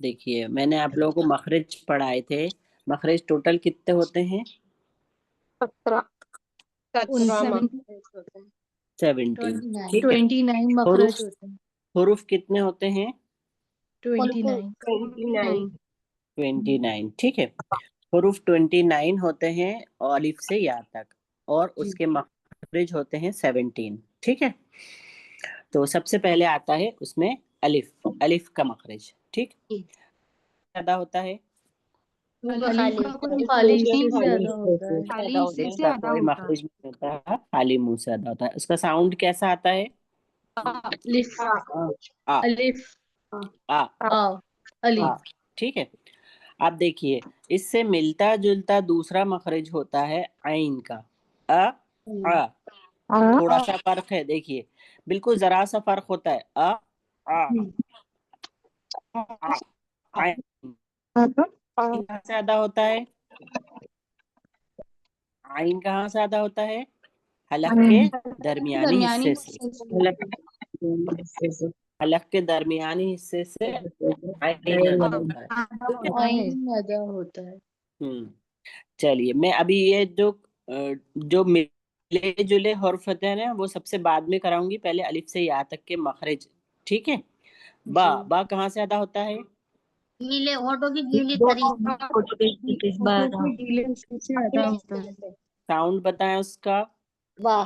देखिए मैंने आप लोगों को मखरज पढ़ाए थे। मखरज टोटल कितने होते हैं? 17। ठीक है। 29 मखरज होते हैं। हुरूफ कितने होते हैं? 29 29। ठीक है। हुरूफ 29 होते हैं अलिफ से या तक, और उसके मखरज होते हैं 17। ठीक है। तो सबसे पहले आता है उसमें अलिफ। अलिफ का मखरज ठीक ज्यादा होता है। अलीफ का कोई खाली हिस्से से ज्यादा होता है। खाली हिस्से से इसका ज्यादा कोई होता है। मखरज नहीं होता है, खाली मुंह से अदा होता है। उसका साउंड कैसा आता है? अलिफ आ अलिफ आ आ आ अलिफ। ठीक है। आप देखिए इससे मिलता जुलता दूसरा मखरज होता है आइन का। अ आ थोड़ा सा फर्क है, देखिए बिल्कुल जरा सा फर्क होता है। आ आ आ आइन कहाँ से अदा होता है? आइन कहाँ से अदा होता है? हलक के दरमियानी दरमियानी हिस्से से। हलक के दरमियानी हिस्से से आइन अदा होता है। आइन अदा होता है। चलिए मैं अभी ये जो मिले जुले हर्फ होते हैं ना वो सबसे बाद में कराऊंगी, पहले अलिफ से या तक के मखरज। ठीक है। बा बा कहाँ से अदा होता है? गीले होठों की गीली तरी गीले हिस्से से ज्यादा होता है। साउंड बताएं उसका। वाह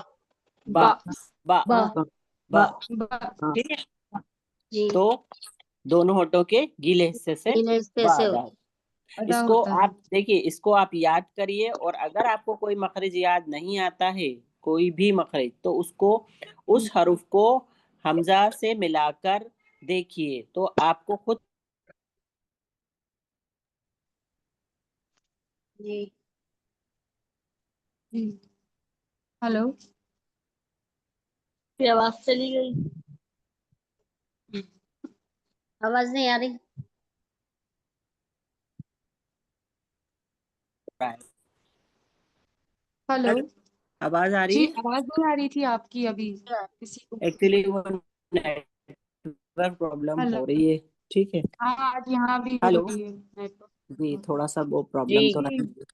बा बा बा बा बा ठीक है। जी तो दोनों होठों के गीले हिस्से से गीले हिस्से बा से अदा होता है। अदा इसको होता है। आप देखिए, इसको आप याद करिए, और अगर आपको कोई मखरज याद नहीं आता है, कोई भी मखरज, तो उसको उस हरुफ को हमजा से मिलाकर देखिए तो आपको खुद जी। हेलो, आवाज चली गई, आवाज नहीं आ रही। हेलो आवाज आ रही जी, है? आवाज नहीं आ रही थी आपकी अभी किसी को। एक्चुअली वो नेटवर्क प्रॉब्लम हेलो, हो रही है। ठीक है। हाँ आज यहाँ भी हो हेलो रही है नेटवर्क। जी, थोड़ा सा वो प्रॉब्लम जी तो रहा।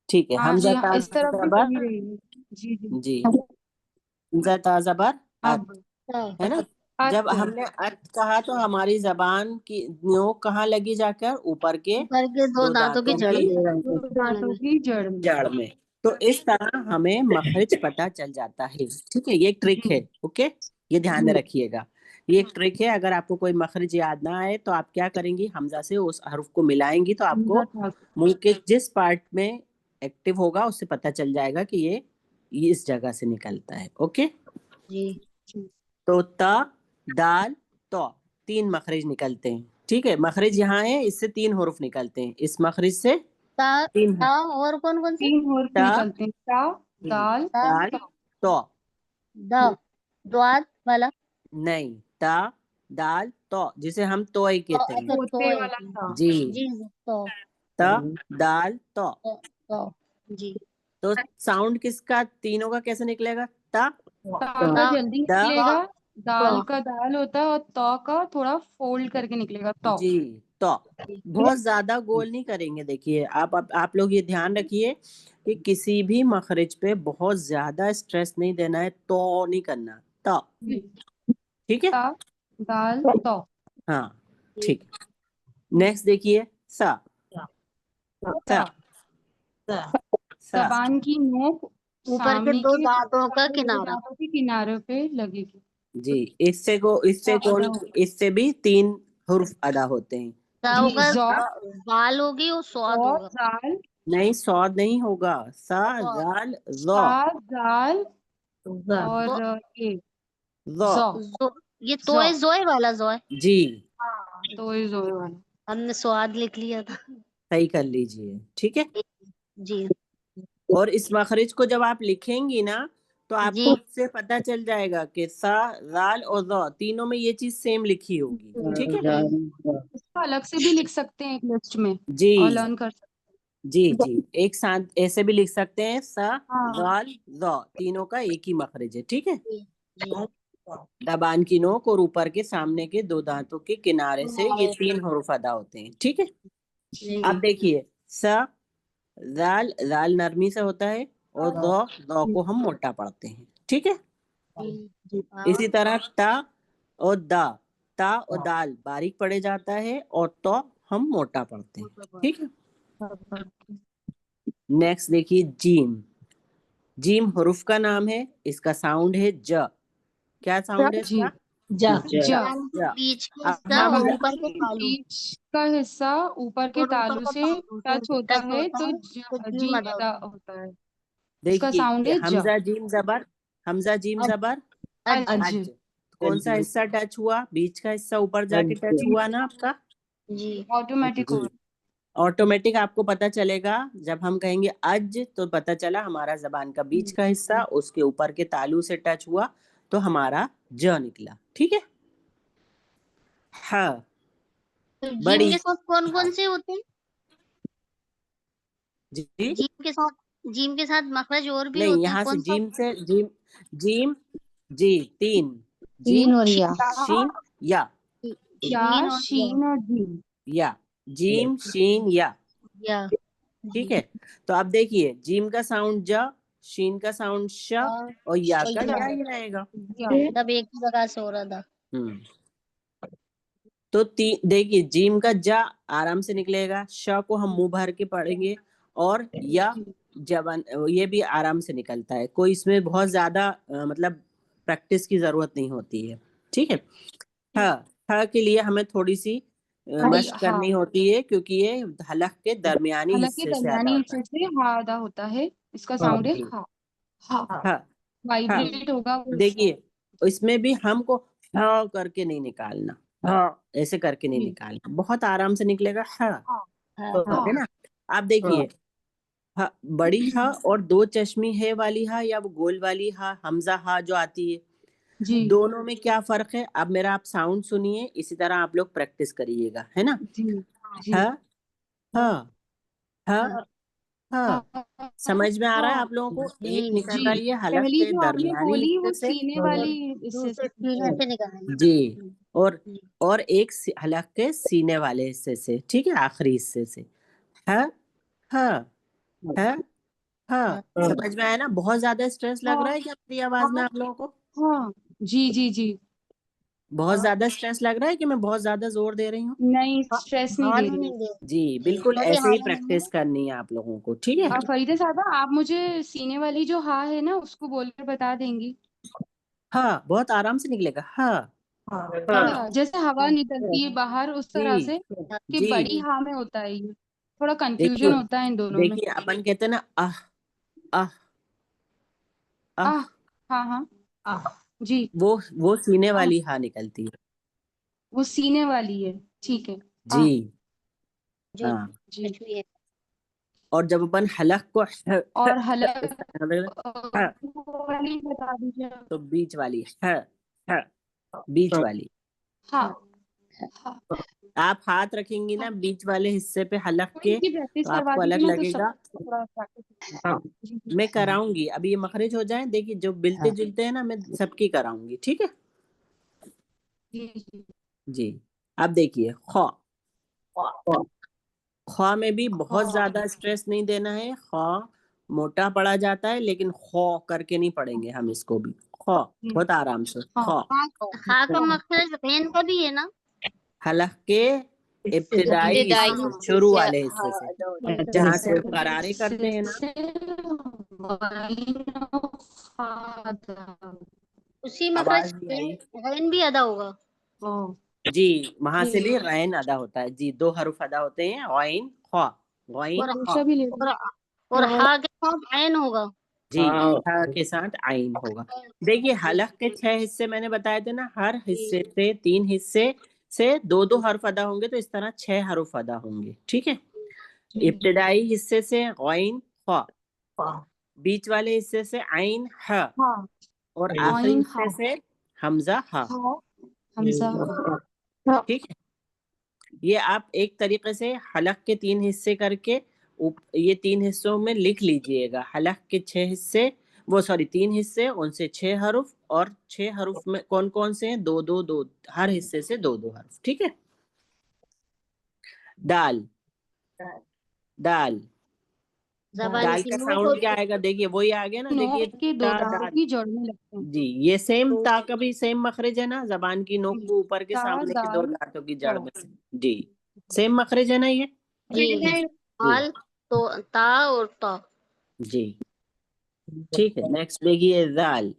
ठीक है। हाँ जी, हमजा यहाँ इस तरफ भी ताज़बर हो ही रही है। जी जी। जी। हमजा ताज़बर अब है ना? जब हमने अत कहा तो हमारी जबान की नोक कहाँ लगी जाकर? ऊपर के ऊपर के दो दो दांतों की दांतों जड़ की में। दो दांतों की जड़ में। जड़ में। तो इस तरह हमें मखरिज पता चल जाता है। ठीक है, ये एक ट्रिक है। ओके, ये ध्यान में रखिएगा। ये एक ट्रिक है। अगर आपको कोई मखरिज याद ना आए तो आप क्या करेंगी, हमजा से उस हर्फ को मिलाएंगी तो आपको हमजा था। मुंह के जिस पार्ट में एक्टिव होगा उससे पता चल जाएगा कि ये इस जगह से निकलता है। ओके, जी तो त, दाल, तो 3 मखरिज निकलते हैं। ठीक है, मखरिज यहाँ है, इससे 3 हुर्फ निकलते हैं। इस मखरिज से ता, 3 ता और कौन कौन से? 3 हुर्फ ता, निकलते हैं। ता, दाल, दाल, तो। द द्वात वाला नहीं, ता, दाल, तो, जिसे हम तोय कहते हैं। अच्छा तो तोते है वाला ता। जी, जी तो त, दाल, तो। तो जी तो साउंड किसका, तीनों का कैसे निकलेगा? ता, ता का जल्दी दा, निकलेगा, दाल तो का दाल होता है, और तौ का थोड़ा फोल्ड करके निकलेगा। तौ। जी, तो। बहुत ज्यादा गोल नहीं करेंगे। देखिए, आप लोग ये ध्यान रखिए कि किसी भी मखरिज पे बहुत ज्यादा स्ट्रेस नहीं देना है। तो नहीं करना, तो। ठीक है, ता, दाल, तौ। हाँ, ठीक। नेक्स्ट देखिए, सा, सा, सा। जबान की नोक ऊपर के सामने दो के दांतों का दो किनारा। दांतों के किनारे पे लगेगी। जी, इससे अदा कौन, होगा। इससे भी 3 हुर्फ अदा होते हैं। ता जी, होगा, जौ, बाल होगी और स्वाद और होगा। दाल, नहीं, सौद नहीं होगा। सा, तो जाल, जो, सा, दाल, तो और ये जो। जौ। ये तो जौ। है जोए वाला जोए। जी, हाँ, तो ये जोए वाला। हमने स्वाद लिख लिया था। सही कर लीजिए। ठीक है, जी और इस मखरिज को जब आप लिखेंगी ना तो जी आपको उससे पता चल जाएगा कि सा, जाल और जो तीनों में ये चीज सेम लिखी होगी। ठीक है, इसको अलग से भी लिख सकते हैं एक लिस्ट में, जी और लर्न कर सकते जी जी, एक साथ ऐसे भी लिख सकते हैं। सा, हैं। हाँ, जाल, जो तीनों का एक ही मखरिज है। ठीक है, जी जी दबान की नोक और ऊपर के सामने के 2 दांतों के किनारे से ये 3 हुर्फ अदा होते हैं। ठीक है, जी अब देखिए, सा, जाल, जाल नरमी से होता है, और दो को हम मोटा पढ़ते हैं। ठीक है, जी इसी तरह ता और दा, ता और दाल बारीक पढ़े जाता है, और तो हम मोटा पढ़ते हैं। ठीक है, नेक्स्ट देखिए, जीम। जीम हुर्फ का नाम है, इसका साउंड है ज। क्या साउंड है जी। इसका? जा जा। ज। बीच के अब हिस्सा हम और जबान ऊपर के के तालू बीच का हिस्सा ऊपर के और ऊपर तालू का से तालू से टच होता टच है, होता तो है तो जी जीम अदा अदा होता है। होता है। इसका साउंड देखिए, है जा। हमजा जीम जबर, हमजा जीम अज जबर, अज अज। कौन सा हिस्सा टच हुआ? बीच का हिस्सा ऊपर जाके टच हुआ ना आपका। जी ऑटोमेटिक जी, हो। ऑटोमेटिक आपको पता चलेगा। जब हम कहेंगे अज तो पता चला हमारा जबान का बीच का हिस्सा उसके ऊपर के तालू से टच हुआ, तो हमारा ज निकला। ठीक है, हाँ, तो जीम बड़ी के साथ कौन हाँ, कौन से होते हैं? जी, जीम के साथ मखरज और भी नहीं, होते हैं, यहाँ से कौन सा? जीम से जीम, जीम, जी, 3, तीन जीम, और या शीन, या, या, शीन और शीन और जीम। या, जीम, शीन, या। या ठीक जी है, तो अब देखिए, जीम का साउंड ज, शीन का साउंड श, और या का या ही रहेगा। तब एक ही जगह से हो रहा था। हम्म, तो देखिए, जीम का जा आराम से निकलेगा, श को हम मुंह भर के पढ़ेंगे, और या जबान ये भी आराम से निकलता है। कोई इसमें बहुत ज्यादा मतलब प्रैक्टिस की जरूरत नहीं होती है। ठीक है, हाँ, हाँ के लिए हमें थोड़ी सी मशक हाँ, करनी होती है, क्योंकि ये हलक के दरमियानी हालांकि हिस्से से अदा दरमियानी होता हिस्से से हा अदा होता है। इसका है। साउंड है जी, हा। हा हाँ, हाँ, वाइब्रेट होगा वो हिस्सा। देखिए, इसमें भी हमको हाँ करके नहीं निकालना, हाँ ऐसे करके नहीं जी। निकालना, बहुत आराम से निकलेगा। हाँ, हाँ, हाँ तो है ना। आप देखिए, हाँ, बड़ी हा और 2 चश्मी है वाली हा, या वो गोल वाली हा, हमजा हा जो आती है, जी दोनों में क्या फर्क है? अब मेरा आप साउंड सुनिए, इसी तरह आप लोग प्रैक्टिस करिएगा, है ना। जी जी। हाँ, हाँ, हाँ, हाँ हाँ, समझ में आ रहा है हाँ आप लोगों को? एक जी निकल जी। रही है हलक पहली के जो आपने दरमियानी बोली वो हिस्से से। सीने और वाली हिस्से दूसरे से सीने से निकालेंगे। जी, और जी एक हलक के सीने वाले हिस्से से। ठीक है, आखिरी हिस्से से। हाँ, हाँ, हाँ, हाँ, हाँ समझ में आया ना? बहुत ज्यादा स्ट्रेस लग हाँ रहा है क्या मेरी आवाज में आप लोगों को? हाँ। जी जी जी। बहुत ज्यादा स्ट्रेस लग रहा है कि मैं बहुत ज्यादा जोर दे रही हूँ? नहीं, स्ट्रेस नहीं हाँ दे नहीं रही। दे जी बिल्कुल बड़ी ऐसे हाँ ही नहीं प्रैक्टिस करनी है आप लोगों को, ठीक है? फरीदा साहबा, आप मुझे सीने वाली जो हा है ना उसको बोलकर बता देंगी? हाँ, बहुत आराम से निकलेगा। हाँ हाँ जैसे हवा निकलती है बाहर उस तरह जी से, कि जी। बड़ी हा में होता है ये। थोड़ा देखिए कंफ्यूजन होता है इन दोनों में। देखिए, अपन कहते हैं ना आह आह आह, आह, हाँ हाँ, आह, जी। वो सीने आह, वाली हा निकलती है। वो सीने वाली है, ठीक है। जी आह, जी हाँ। जी। कुछ भी है। और जब अपन हलक को और हलक इस तरह से, ह, वो वाली बता दीजिए आप। तो बीच वाली ह, बीच वाली। हाँ हाँ, आप हाथ रखेंगी ना हाँ। बीच वाले हिस्से पे हलक तो के, इनकी प्रैक्टिस तो करवा आपको अलग दीजिए ना, तो सब लगेगा। थोड़ा प्रैक्टिस। जी जी मैं कराऊंगी, अभी ये मखरज हो जाए, देखिए जो मिलते जुलते हैं ना, मैं सबकी कराऊंगी, ठीक है? जी। जी। अब देखिए ख, ख में भी बहुत ज्यादा स्ट्रेस नहीं देना है। ख मोटा पड़ा जाता है, लेकिन ख करके नहीं पढ़ेंगे हम इसको भी। ख बहुत आराम से हाँ ख। खा का मखरज गैन का भी है ना? हलक के इब्तिदाई इब्तिदाई हिस्से, हिस्से शुरू से वाले हाँ हिस्से से, अदा होता है। जहां से हम करारे करते हैं ना। उसी आवाज मखरज नहीं आई। गैन भी अदा होगा। जी, वहां से भी रैन अदा होता है जी, दो हरूफ अदा होते हैं, गैन ख, गैन और ख। भी ले लो। और हा के साथ ऐन होगा। जी, हा के साथ आइन होगा। देखिए हलक के 6 हिस्से मैंने बताए थे ना, हर हिस्से से 3 हिस्से से दो दो हर्फ अदा होंगे, तो इस तरह 6 हरुफ अदा होंगे, ठीक है? इब्तिदाई हिस्से से गैन ख, बीच वाले हिस्से से आइन ह, हाँ, और आखिरी आइन हिस्से हाँ, से हमजा हा, हाँ, हमजा। ठीक है? ये आप एक तरीके से हलक के 3 हिस्से करके ये 3 हिस्सों में लिख लीजिएगा। हलक के 6 हिस्से, वो सॉरी 3 हिस्से, उनसे 6 हरूफ, और 6 हरूफ में कौन कौन से हैं? दो दो दो, हर हिस्से से दो दो हर्फ, ठीक है? दाल, दाल, जबान दाल की का नोक साउंड और क्या आएगा? देखिए वही आ गया ना, देखिए नोक के दो ता दांतों दाल। की जड़ में लगते हैं। जी, ये सेम ता का भी सेम मखरज है ना, जबान की नोक को ऊपर के ता, सामने के दो दाल, दांतों की जड़ तो। में से। जी, सेम मखरज है ना ये? जी जी हाल तो ता और ता। जी, ठीक है। नेक्स्ट देखिए दाल,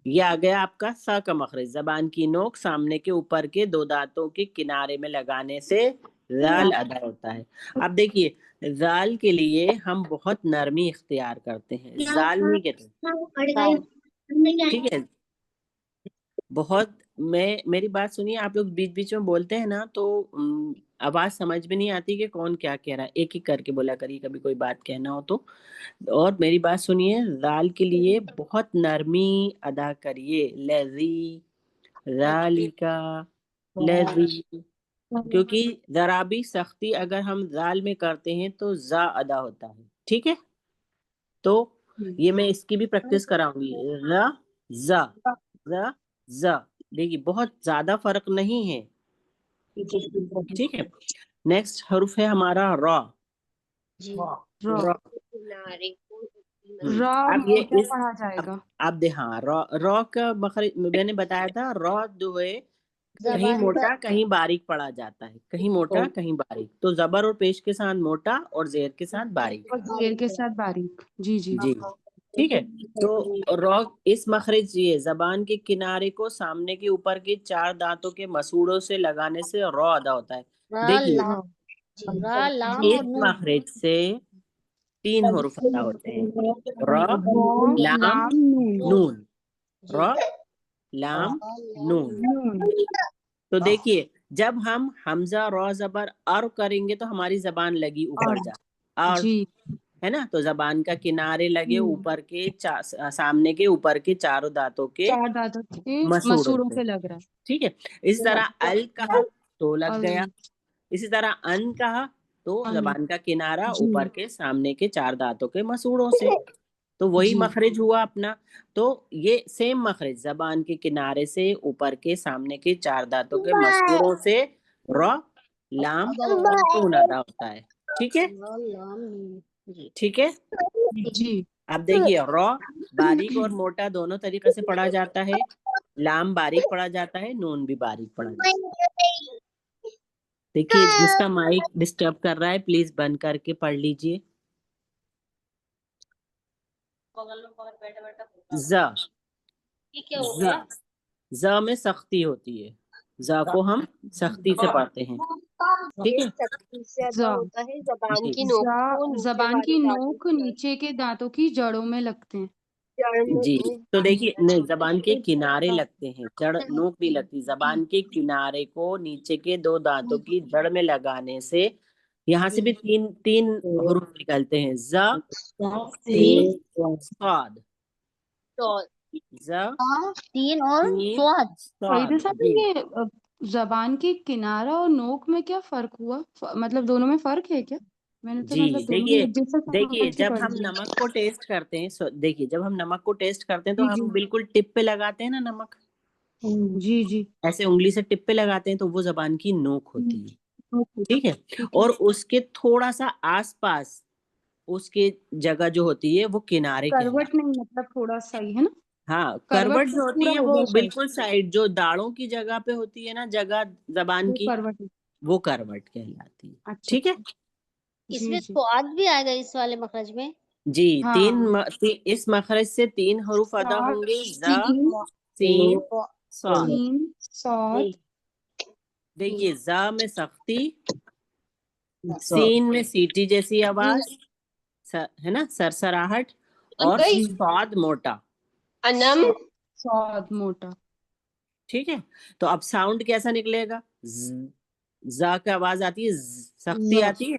ये आ गया आपका सा का मखरज। जबान की नोक सामने के ऊपर के दो दांतों के किनारे में लगाने से जाल अदा होता है। अब देखिए जाल के लिए हम बहुत नरमी इख्तियार करते हैं, जाल नहीं कहते, ठीक है? बहुत, मैं मेरी बात सुनिए, आप लोग बीच बीच में बोलते हैं ना, तो आवाज समझ में नहीं आती कि कौन क्या कह रहा है। एक एक करके बोला करिए, कभी कोई बात कहना हो तो। और मेरी बात सुनिए, जाल के लिए बहुत नरमी अदा करिए। लजी, जालिका, लजी, क्योंकि जरा भी सख्ती अगर हम जाल में करते हैं तो जा अदा होता है, ठीक है? तो ये मैं इसकी भी प्रैक्टिस कराऊंगी। र, जा, र, जा। देखिए बहुत ज्यादा फर्क नहीं है, ठीक है? नेक्स्ट हरुफ है हमारा रॉ। जी रॉ, रॉ, रॉ अब ये क्या इस, पढ़ा जाएगा? अब दे, हाँ, रॉ, रॉ का मखरज मैंने बताया था। रॉ जो है कहीं जबान मोटा कहीं बारीक पढ़ा जाता है, कहीं मोटा कहीं बारीक। तो जबर और पेश के साथ मोटा और जेर के साथ बारीक। और जेर के साथ बारीक। जी जी। जी, ठीक है। तो रॉ, इस मखरज, ये जबान के किनारे को सामने के ऊपर के 4 दांतों के मसूड़ों से लगाने से रॉ अदा होता है। रा देखिए लाम जी रा लाम इस और नून। मखरज से 3 हुरूफ अदा होते हैं, रॉ, रॉ, लाम, लाम, नून। नून। जी रॉ, रा लाम, लाम नून। नून। तो देखिए जब हम हमजा रॉ जबर अर करेंगे तो हमारी जबान लगी ऊपर और जा, और जी। है ना, तो जबान का किनारे लगे ऊपर के सामने के ऊपर के चारों दांतों के 4 दांतों के मसूड़ों मसूड़ों से, पे लग रहा है। ठीक है? इसी तरह अल कहा तो लग और गया, इसी तरह अन कहा तो अन, जबान का किनारा जी ऊपर के सामने के 4 दांतों के मसूड़ों से, तो वही जी मखरज हुआ अपना। तो ये सेम मखरज जबान के किनारे से ऊपर के सामने के 4 दांतों के मसूड़ों से रॉ, लाम, अदा होगा। नून अदा होता है, ठीक है? रा लाम नून जी ठीक है। जी। अब देखिए रॉ बारीक और मोटा दोनों तरीके से पढ़ा जाता है। लाम बारीक पढ़ा जाता है, नून भी बारीक पढ़ा जाता है। देखिए जिसका माइक डिस्टर्ब कर रहा है प्लीज बंद करके पढ़ लीजिए। ज ये क्या हो गया? ज में सख्ती होती है, ज को हम सख्ती से पढ़ते हैं, ठीक है। सख्ती से अदा जा होता है, जबान जी। की नोक को नीचे जबान वाली की दांतों नोक की नीचे के दांतों की जड़ों में लगते हैं। जड़ जी में तो देखिए नहीं, जबान के किनारे लगते हैं, जड़ नोक नहीं लगती, जबान के किनारे को नीचे के दो दांतों की जड़ में लगाने से यहाँ से भी तीन तीन हुरूफ निकलते हैं, ज सीन स्वाद, तो ज तीन और सीन स्वाद। फरीदा स्वाद। साहब, जी ये जबान के किनारा और नोक में क्या फर्क हुआ? मतलब दोनों में फर्क है क्या? मैंने तो जी मतलब दोनों देखिए, एक जैसा समझ के जब पढ़ हम लिया। नमक को टेस्ट करते हैं, देखिए जब हम नमक को टेस्ट करते हैं तो जी जी हम बिल्कुल टिप पे लगाते हैं ना नमक, जी जी। ऐसे उंगली से टिप पे लगाते हैं, तो वो जबान की नोक होती है, ओके, ठीक है। ठीक है। और उसके थोड़ा सा आसपास उसके जगह जो होती है वो किनारे करवट कहलाते नहीं, मतलब थोड़ा सा ही है ना? हैं। हाँ, करवट करवट तो जो होती पूरा है हो वो गया शायद। बिल्कुल साइड, जो दाढ़ों की जगह पे होती है ना जगह जबान वो की, करवट है। वो करवट कहलाती है, अच्छा ठीक है। अच्छा। जी इसमें जी। स्वाद भी आएगा इस वाले मखरज में। जी हाँ। इस मखरज से तीन हरूफ अदा सात, होंगे, ज तीन, सीन स्वाद। तीन, सात। देखिए ज में सख्ती, सीन में सीटी जैसी आवाज, है ना, सरसराहट, और जी। स्वाद मोटा, अनम स्वाद मोटा। ठीक है। तो अब साउंड कैसा निकलेगा, जा की आवाज आती है, सख्ती आती है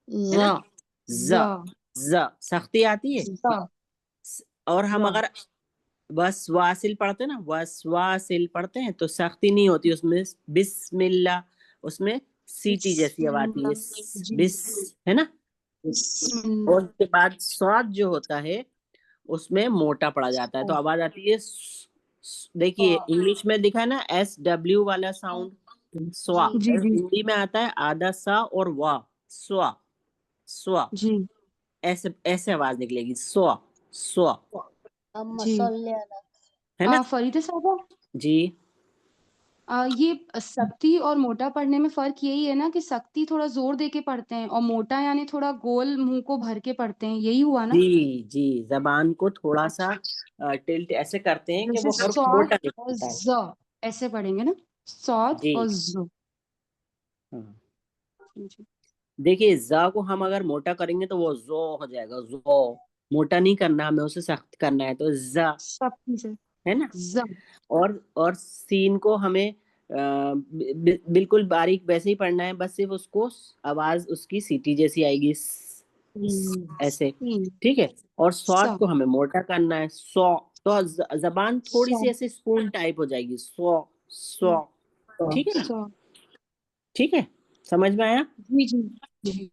ना, ज, ज सख्ती आती है। ज, और हम ज। अगर बस वासिल पढ़ते हैं ना, बस वासिल पढ़ते हैं तो सख्ती नहीं होती उसमें, बिस्मिल्लाह, उसमें सीटी जैसी आवाज आती है, जी। बिस, है ना। बिस्मिल्लाह। और उसके बाद स्वाद जो होता है उसमें मोटा पड़ा जाता है, तो आवाज आती है देखिए इंग्लिश में दिखा है ना SW वाला साउंड, स्वा, जी जी हिंदी में आता है आधा सा और वा, स्वा, स्वा, जी ऐसे ऐसे आवाज निकलेगी, स्वा, स्वा, अब जी। मसल्ले अला। है ना। फरीदा साहब, जी ये सख्ती और मोटा पढ़ने में फर्क यही है ना कि सख्ती थोड़ा जोर दे के पढ़ते हैं और मोटा यानी थोड़ा गोल मुंह को भर के पढ़ते हैं, यही हुआ ना? जी जी, जबान को थोड़ा सा टिल्ट ऐसे करते हैं कि जैसे वो हर्फ सौद मोटा और दिखता है। ज ऐसे पढ़ेंगे ना, सौद जी और ज। हाँ। जी। देखिए जा को हम अगर मोटा करेंगे तो वो जो हो जाएगा, जो मोटा नहीं करना, हमें उसे सख्त करना है, तो जा, सख्ती से है ना। ज। और सीन को हमें बिल्कुल बारीक वैसे ही पढ़ना है, बस सिर्फ उसको आवाज उसकी सीटी जैसी आएगी, ऐसे, सीन, ठीक है। और स्वाद सा, को हमें मोटा करना है, सौ, तो जबान थोड़ी सा, सी ऐसे स्पून टाइप हो जाएगी, सौ, सौ, ठीक है ना, सा। ठीक है, समझ में आया। जी जी जी।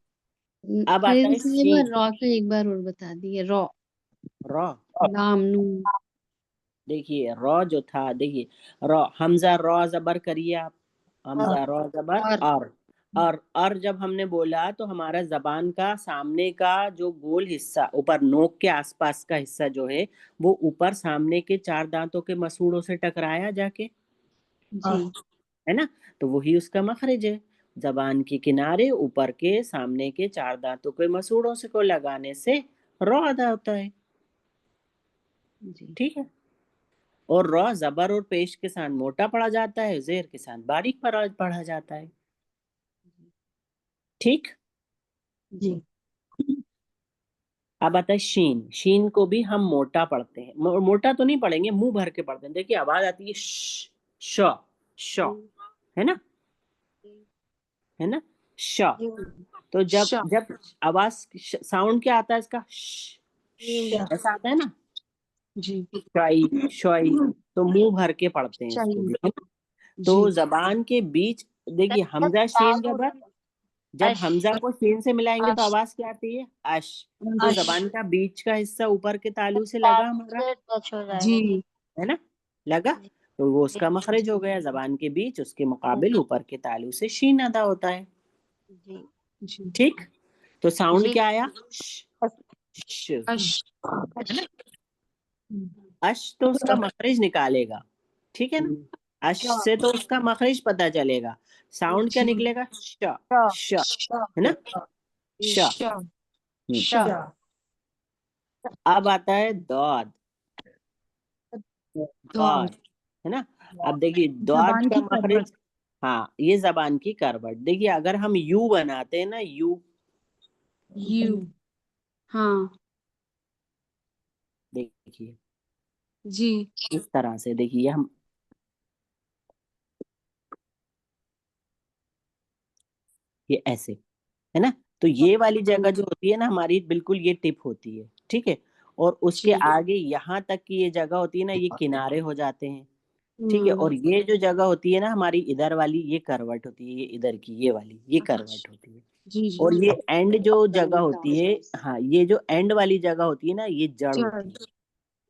अब आता फिर है से एक बार शीन, रॉ का एक बार और बता दिए, रॉ, रॉ। लाम, नून। देखिए रॉ जो था, देखिए रॉ, हमजा रॉ जबर करिए आप, हमजा रॉ जबर और जब हमने बोला तो हमारा जबान का सामने का जो गोल हिस्सा, ऊपर नोक के आसपास का हिस्सा जो है, वो ऊपर सामने के चार दांतों के मसूड़ों से टकराया जाके, जी है ना, तो वही उसका मखरज है। जबान के किनारे ऊपर के सामने के चार दांतों के मसूड़ों से को लगाने से रॉ अदा होता है, जी ठीक है। और रॉ जबर और पेश के साथ मोटा पढ़ा जाता है, जेर के साथ बारीक पढ़ा जाता है, ठीक। जी। अब आता है शीन, शीन को भी हम मोटा पढ़ते हैं, मोटा तो नहीं पढ़ेंगे, मुंह भर के पढ़ते हैं। देखिए आवाज आती है श, श, है ना, है ना, श। तो जब श, जब आवाज साउंड क्या आता है इसका, ऐसा आता है ना, जी शाई शाई, तो मुंह भर के पढ़ते हैं इसको चाहिए। भी, है ना? जी तो जबान के बीच, देखिए हमजा शीन जबर, जब अश हमजा को शीन से मिलाएंगे तो अश, आवाज क्या आती है, अश। तो अश। जबान का बीच का हिस्सा ऊपर के तालू से लगा हमारा, से टच हो जी जाएगा। है ना, लगा, जी तो वो उसका मखरज हो गया, जबान के बीच उसके मुकाबिल ऊपर के तालू से शीन अदा होता है, जी जी। ठीक। तो साउंड जी। क्या आया, श, अश। है ना, अश तो उसका मखरज निकालेगा, ठीक है ना। अश से तो उसका मखरिज पता चलेगा, साउंड क्या जी। निकलेगा, श श, है ना, श। श श अब आता है दौद, दौद, दौद है ना। अब देखिए दौद जबान का की करवट। मखरिज, हाँ ये जबान की करवट। देखिए अगर हम यू बनाते हैं ना, यू, यू हाँ देखिए जी इस तरह से, देखिए हम ये ऐसे, है ना। तो ये वाली जगह जो होती है ना हमारी, बिल्कुल ये टिप होती है, ठीक है। और उसके जी आगे यहाँ तक की ये जगह होती है ना, ये किनारे हो जाते हैं, ठीक है। और ये जो जगह होती है ना हमारी इधर वाली, ये करवट होती है, ये इधर की ये वाली, ये करवट होती है। जी जी और ये एंड जो जगह होती है, हाँ ये जो एंड वाली जगह होती है ना, ये जड़ जड़ होती है।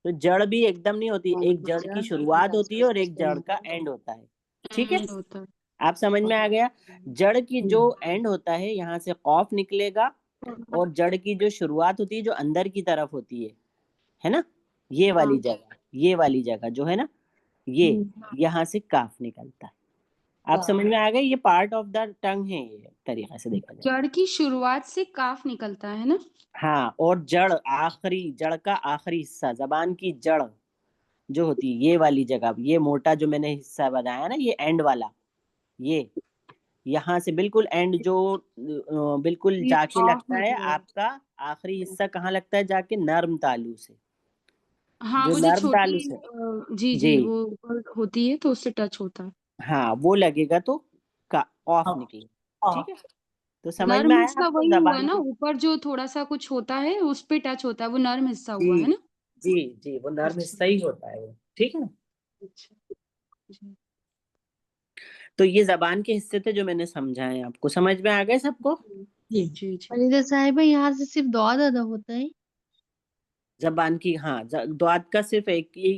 तो जड़ भी एकदम नहीं होती, एक जड़ की शुरुआत होती है और एक जड़ का एंड होता है, ठीक है। एंड होता है। आप समझ में आ गया। जड़ की जो एंड होता है यहाँ से कॉफ निकलेगा, और जड़ की जो शुरुआत होती है जो अंदर की तरफ होती है ना, ये वाली हाँ जगह, ये वाली जगह जो है ना, ये यहाँ से काफ निकलता है। आप समझ में आ गए, ये पार्ट ऑफ द टंग है, ये तरीके से देखा जाए। जड़ की शुरुआत से काफ निकलता है ना। हाँ, और जड़ आखिरी, जड़ का आखिरी हिस्सा, जबान की जड़ जो होती है, ये वाली जगह, ये मोटा जो मैंने हिस्सा बताया ना, ये एंड वाला, ये यहाँ से बिल्कुल एंड जो बिल्कुल ये जाके ऑफ लगता है निकलेगा। आपका, आखिरी हिस्सा कहाँ लगता है जाके, नर्म तालू से, हाँ जो वो जो नर्म तालू छोटी से, जी जी जी वो होती है तो उससे टच होता है। हाँ, वो लगेगा तो का ऑफ निकले, ठीक है। तो समझ में नर्म आया हिस्सा आपको वही हुआ जबान ना, की, ऊपर जो थोड़ा सा कुछ होता है उस पे टच होता है, वो नर्म हिस्सा जी हुआ है ना। जी जी, वो नर्म अच्छा हिस्सा ही होता है वो, ठीक है ना। अच्छा जी तो ये जबान के हिस्से थे जो मैंने समझाए, आपको समझ में आ गए सबको। जी जी जी फरीदा साहिबा, यहाँ से सिर्फ दौद अदा होता है। जबान की, हाँ द्वाद का सिर्फ एक ही,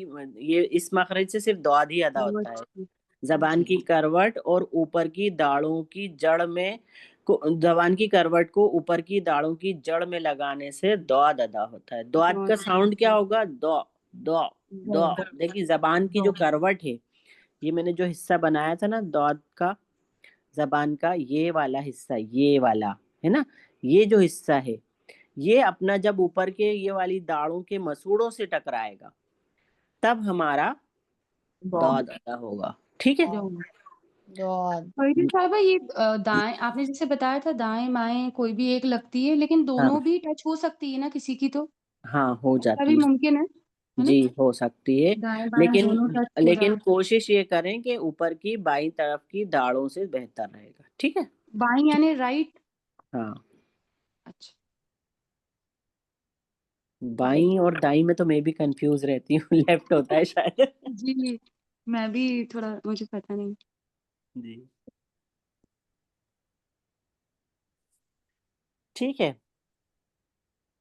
ये इस मखरज से सिर्फ द्वाद ही अदा होता है। जबान जी की करवट और ऊपर की दाढ़ों की जड़ में को, जबान की करवट को ऊपर की दाढ़ों की जड़ में लगाने से द्वाद अदा होता है। द्वाद का साउंड क्या होगा, दो दो दो। देखिए जबान की जो करवट है, ये मैंने जो हिस्सा बनाया था ना द्वाद का, जबान का ये वाला हिस्सा, ये वाला, है ना, ये जो हिस्सा है, ये अपना जब ऊपर के ये वाली दाढ़ों के मसूड़ों से टकराएगा, तब हमारा दौद अदा होगा, ठीक है। दौद। फरीदा साहबा ये दाएं आपने जैसे बताया था, दाएं बाएं कोई भी एक लगती है, लेकिन हाँ दोनों भी टच हो सकती है ना किसी की, तो हाँ, हो ऐसा भी जाती मुमकिन है ना। जी, हो सकती है। दाएं बाएं लेकिन दोनों टच हो रहा लेकिन है। कोशिश ये करें कि ऊपर की बाईं तरफ की दाढ़ों से बेहतर रहेगा, ठीक है। बाएं यानी राइट। हाँ, अच्छा बाईं और दाईं में तो मैं भी कंफ्यूज रहती हूँ लेफ्ट होता है शायद। जी मैं भी थोड़ा, मुझे पता नहीं। जी, ठीक है,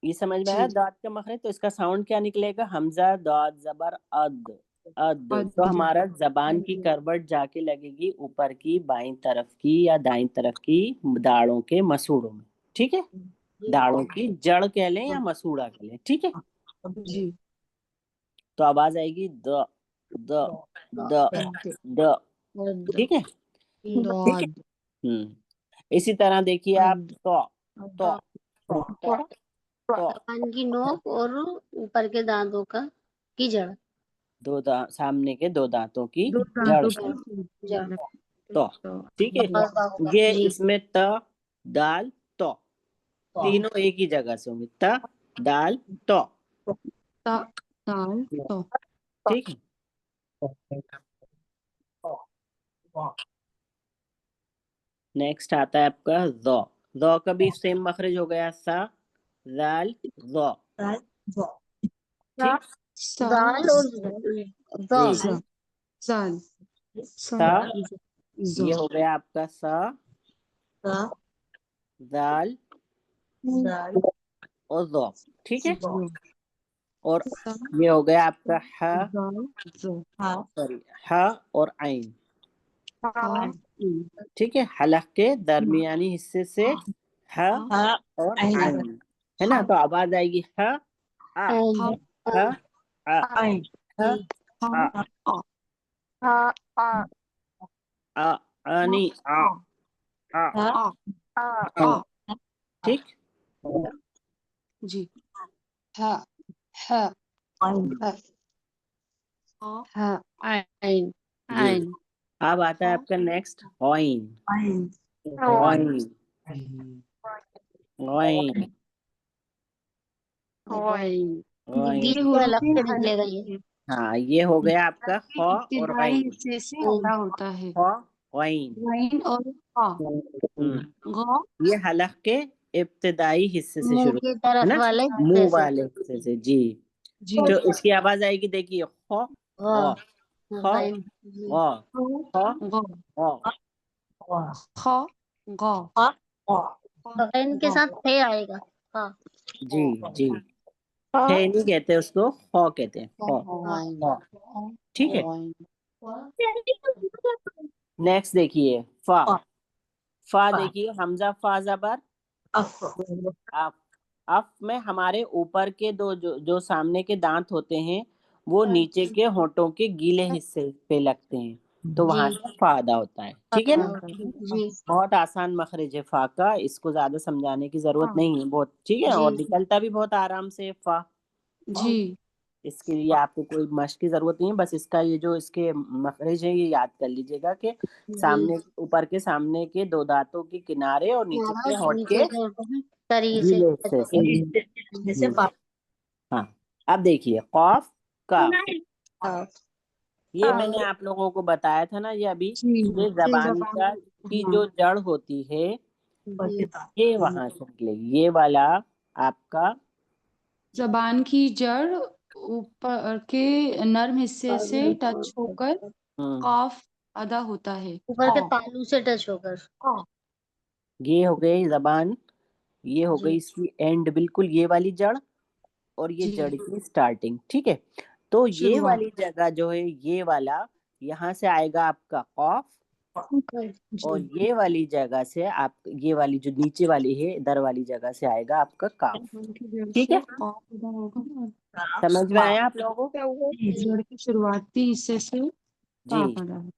ये समझ में आया जी दाद का मखरज। तो इसका साउंड क्या निकलेगा, हमजा दाद जबर अद, अद। और तो हमारा जबान की करवट जाके लगेगी ऊपर की बाईं तरफ की या दाईं तरफ की दाढ़ों के मसूड़ों में, ठीक है। दाढ़ों की जड़ कह लें या मसूड़ा कह लें, ठीक है। जी तो आवाज आएगी द द द द, ठीक है। दौद। इसी तरह देखिए आप तो तो तो तो, कान की नोक और ऊपर के दांतों की जड़, सामने के दो दांतों की दो जड़ दांतों पर, की जड़ तो, ठीक है। ये जी इसमें त दाल तो, तीनों एक ही जगह से होंगे, त दाल तो, ताल तो ठीक है। नेक्स्ट आता है आपका ज़ो। ज़ो का भी सेम मखरज हो गया, सा जाल ज़ो, ठीक। दाल और जी, ज़ जाल सा, ज़ो ये हो गया आपका सा, जाल और ज़ो, ठीक है। ज़ो और सा ये हो गया आपका ह, जाल ज़ो सॉरी, ह और आइन, हा ठीक है। हलक के दरमियानी हिस्से से ह और आइन, है ना। तो आवाज आएगी ह आ, हा ह आ, ह हा आ, आ नहीं, आ आ ठीक। जी। ह ह ह आइन जी। आइन अब आता है आपका नेक्स्ट ऑइन। ऑइन ऑइन आइन ऑइन। दीदी से अलग से निकलेगा ये। हाँ, ये हो गया आपका ख और इब्तदाई ऑइन। हिस्से से आइन अदा होता है। ख ऑइन। वाइन और हा ग ये हलक के इब्तदाई हिस्से से मुंह शुरू की है तरफ ना, वाले मुंह हिस्से से। वाले हिस्से से। जी। जी तो इसकी आवाज आएगी, देखिए, ख हाँ ख आइन जी। ख ग ख ख ग आइन के ग साथ थे आएगा। हाँ जी जी। खे नहीं कहते उसको, ख कहते हैं, आइन ख। ठीक है। आइन नेक्स्ट देखिए, फा। फा देखिए, हमजा फा जबर अफ। अफ में हमारे ऊपर के दो जो सामने के दांत होते हैं वो नीचे के होठों के गीले हिस्से पे लगते हैं, तो वहां जी से फा अदा होता है। ठीक है ना। जी बहुत आसान मखरज है फा का, इसको ज्यादा समझाने की जरूरत नहीं है, बहुत ठीक है, और जी निकलता भी बहुत आराम से फा। जी इसके लिए आपको कोई मश्क की जरूरत नहीं है, बस इसका ये जो इसके मखरज है ये याद कर लीजिएगा कि जी। सामने ऊपर के सामने के दो दांतों के किनारे और नीचे हाँ, के होठ नीचे के के तरी से गीले हिस्से से। हाँ। अब देखिए, कॉफ काफ। हाँ ये मैंने आप लोगों को बताया था ना, ये अभी, जी ये जबान जबान का की जो जड़ होती है जी ये वहां से निकलेगी, ये वाला आपका। जबान की जड़ ऊपर के नर्म हिस्से से टच होकर हम्म काफ अदा होता है। ऊपर के तालू से टच होकर। ये हो गई जबान, ये हो गई जी इसकी एंड, बिल्कुल ये वाली जड़, और ये जी जड़ की स्टार्टिंग। ठीक है। तो ये शुरुआत। वाली जगह जो है, ये वाला, यहाँ से आएगा आपका कॉफ, और जी ये वाली जगह से आप, ये वाली जो नीचे वाली है इधर वाली जगह से आएगा आपका काफ। जबान की जड़ ठीक से है, काफ अदा होगा और समझ में आया आप लोगों को? जड़ के शुरुआती हिस्से से जी। काफ अदा होगा।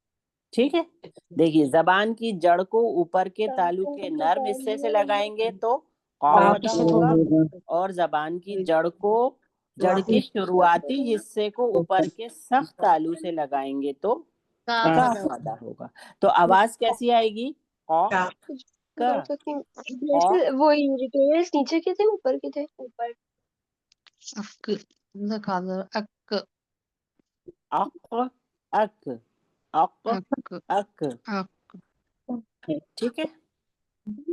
ठीक है। देखिए, जबान की जड़ को ऊपर के तालू के नर्म हिस्से से लगाएंगे तो कॉफ काफ अदा से होगा, थोड़ा और जबान की जड़ को, जड़ के शुरुआती हिस्से को ऊपर के सख्त तालू से लगाएंगे तो काफ अदा काफ अदा होगा। तो आवाज कैसी आएगी? कॉ क कॉ जैसे वो इरिटेटर्स नीचे के थे ऊपर के थे ऊपर अक दिखा दो अक अक अक अक अक अक। अक ठीक है।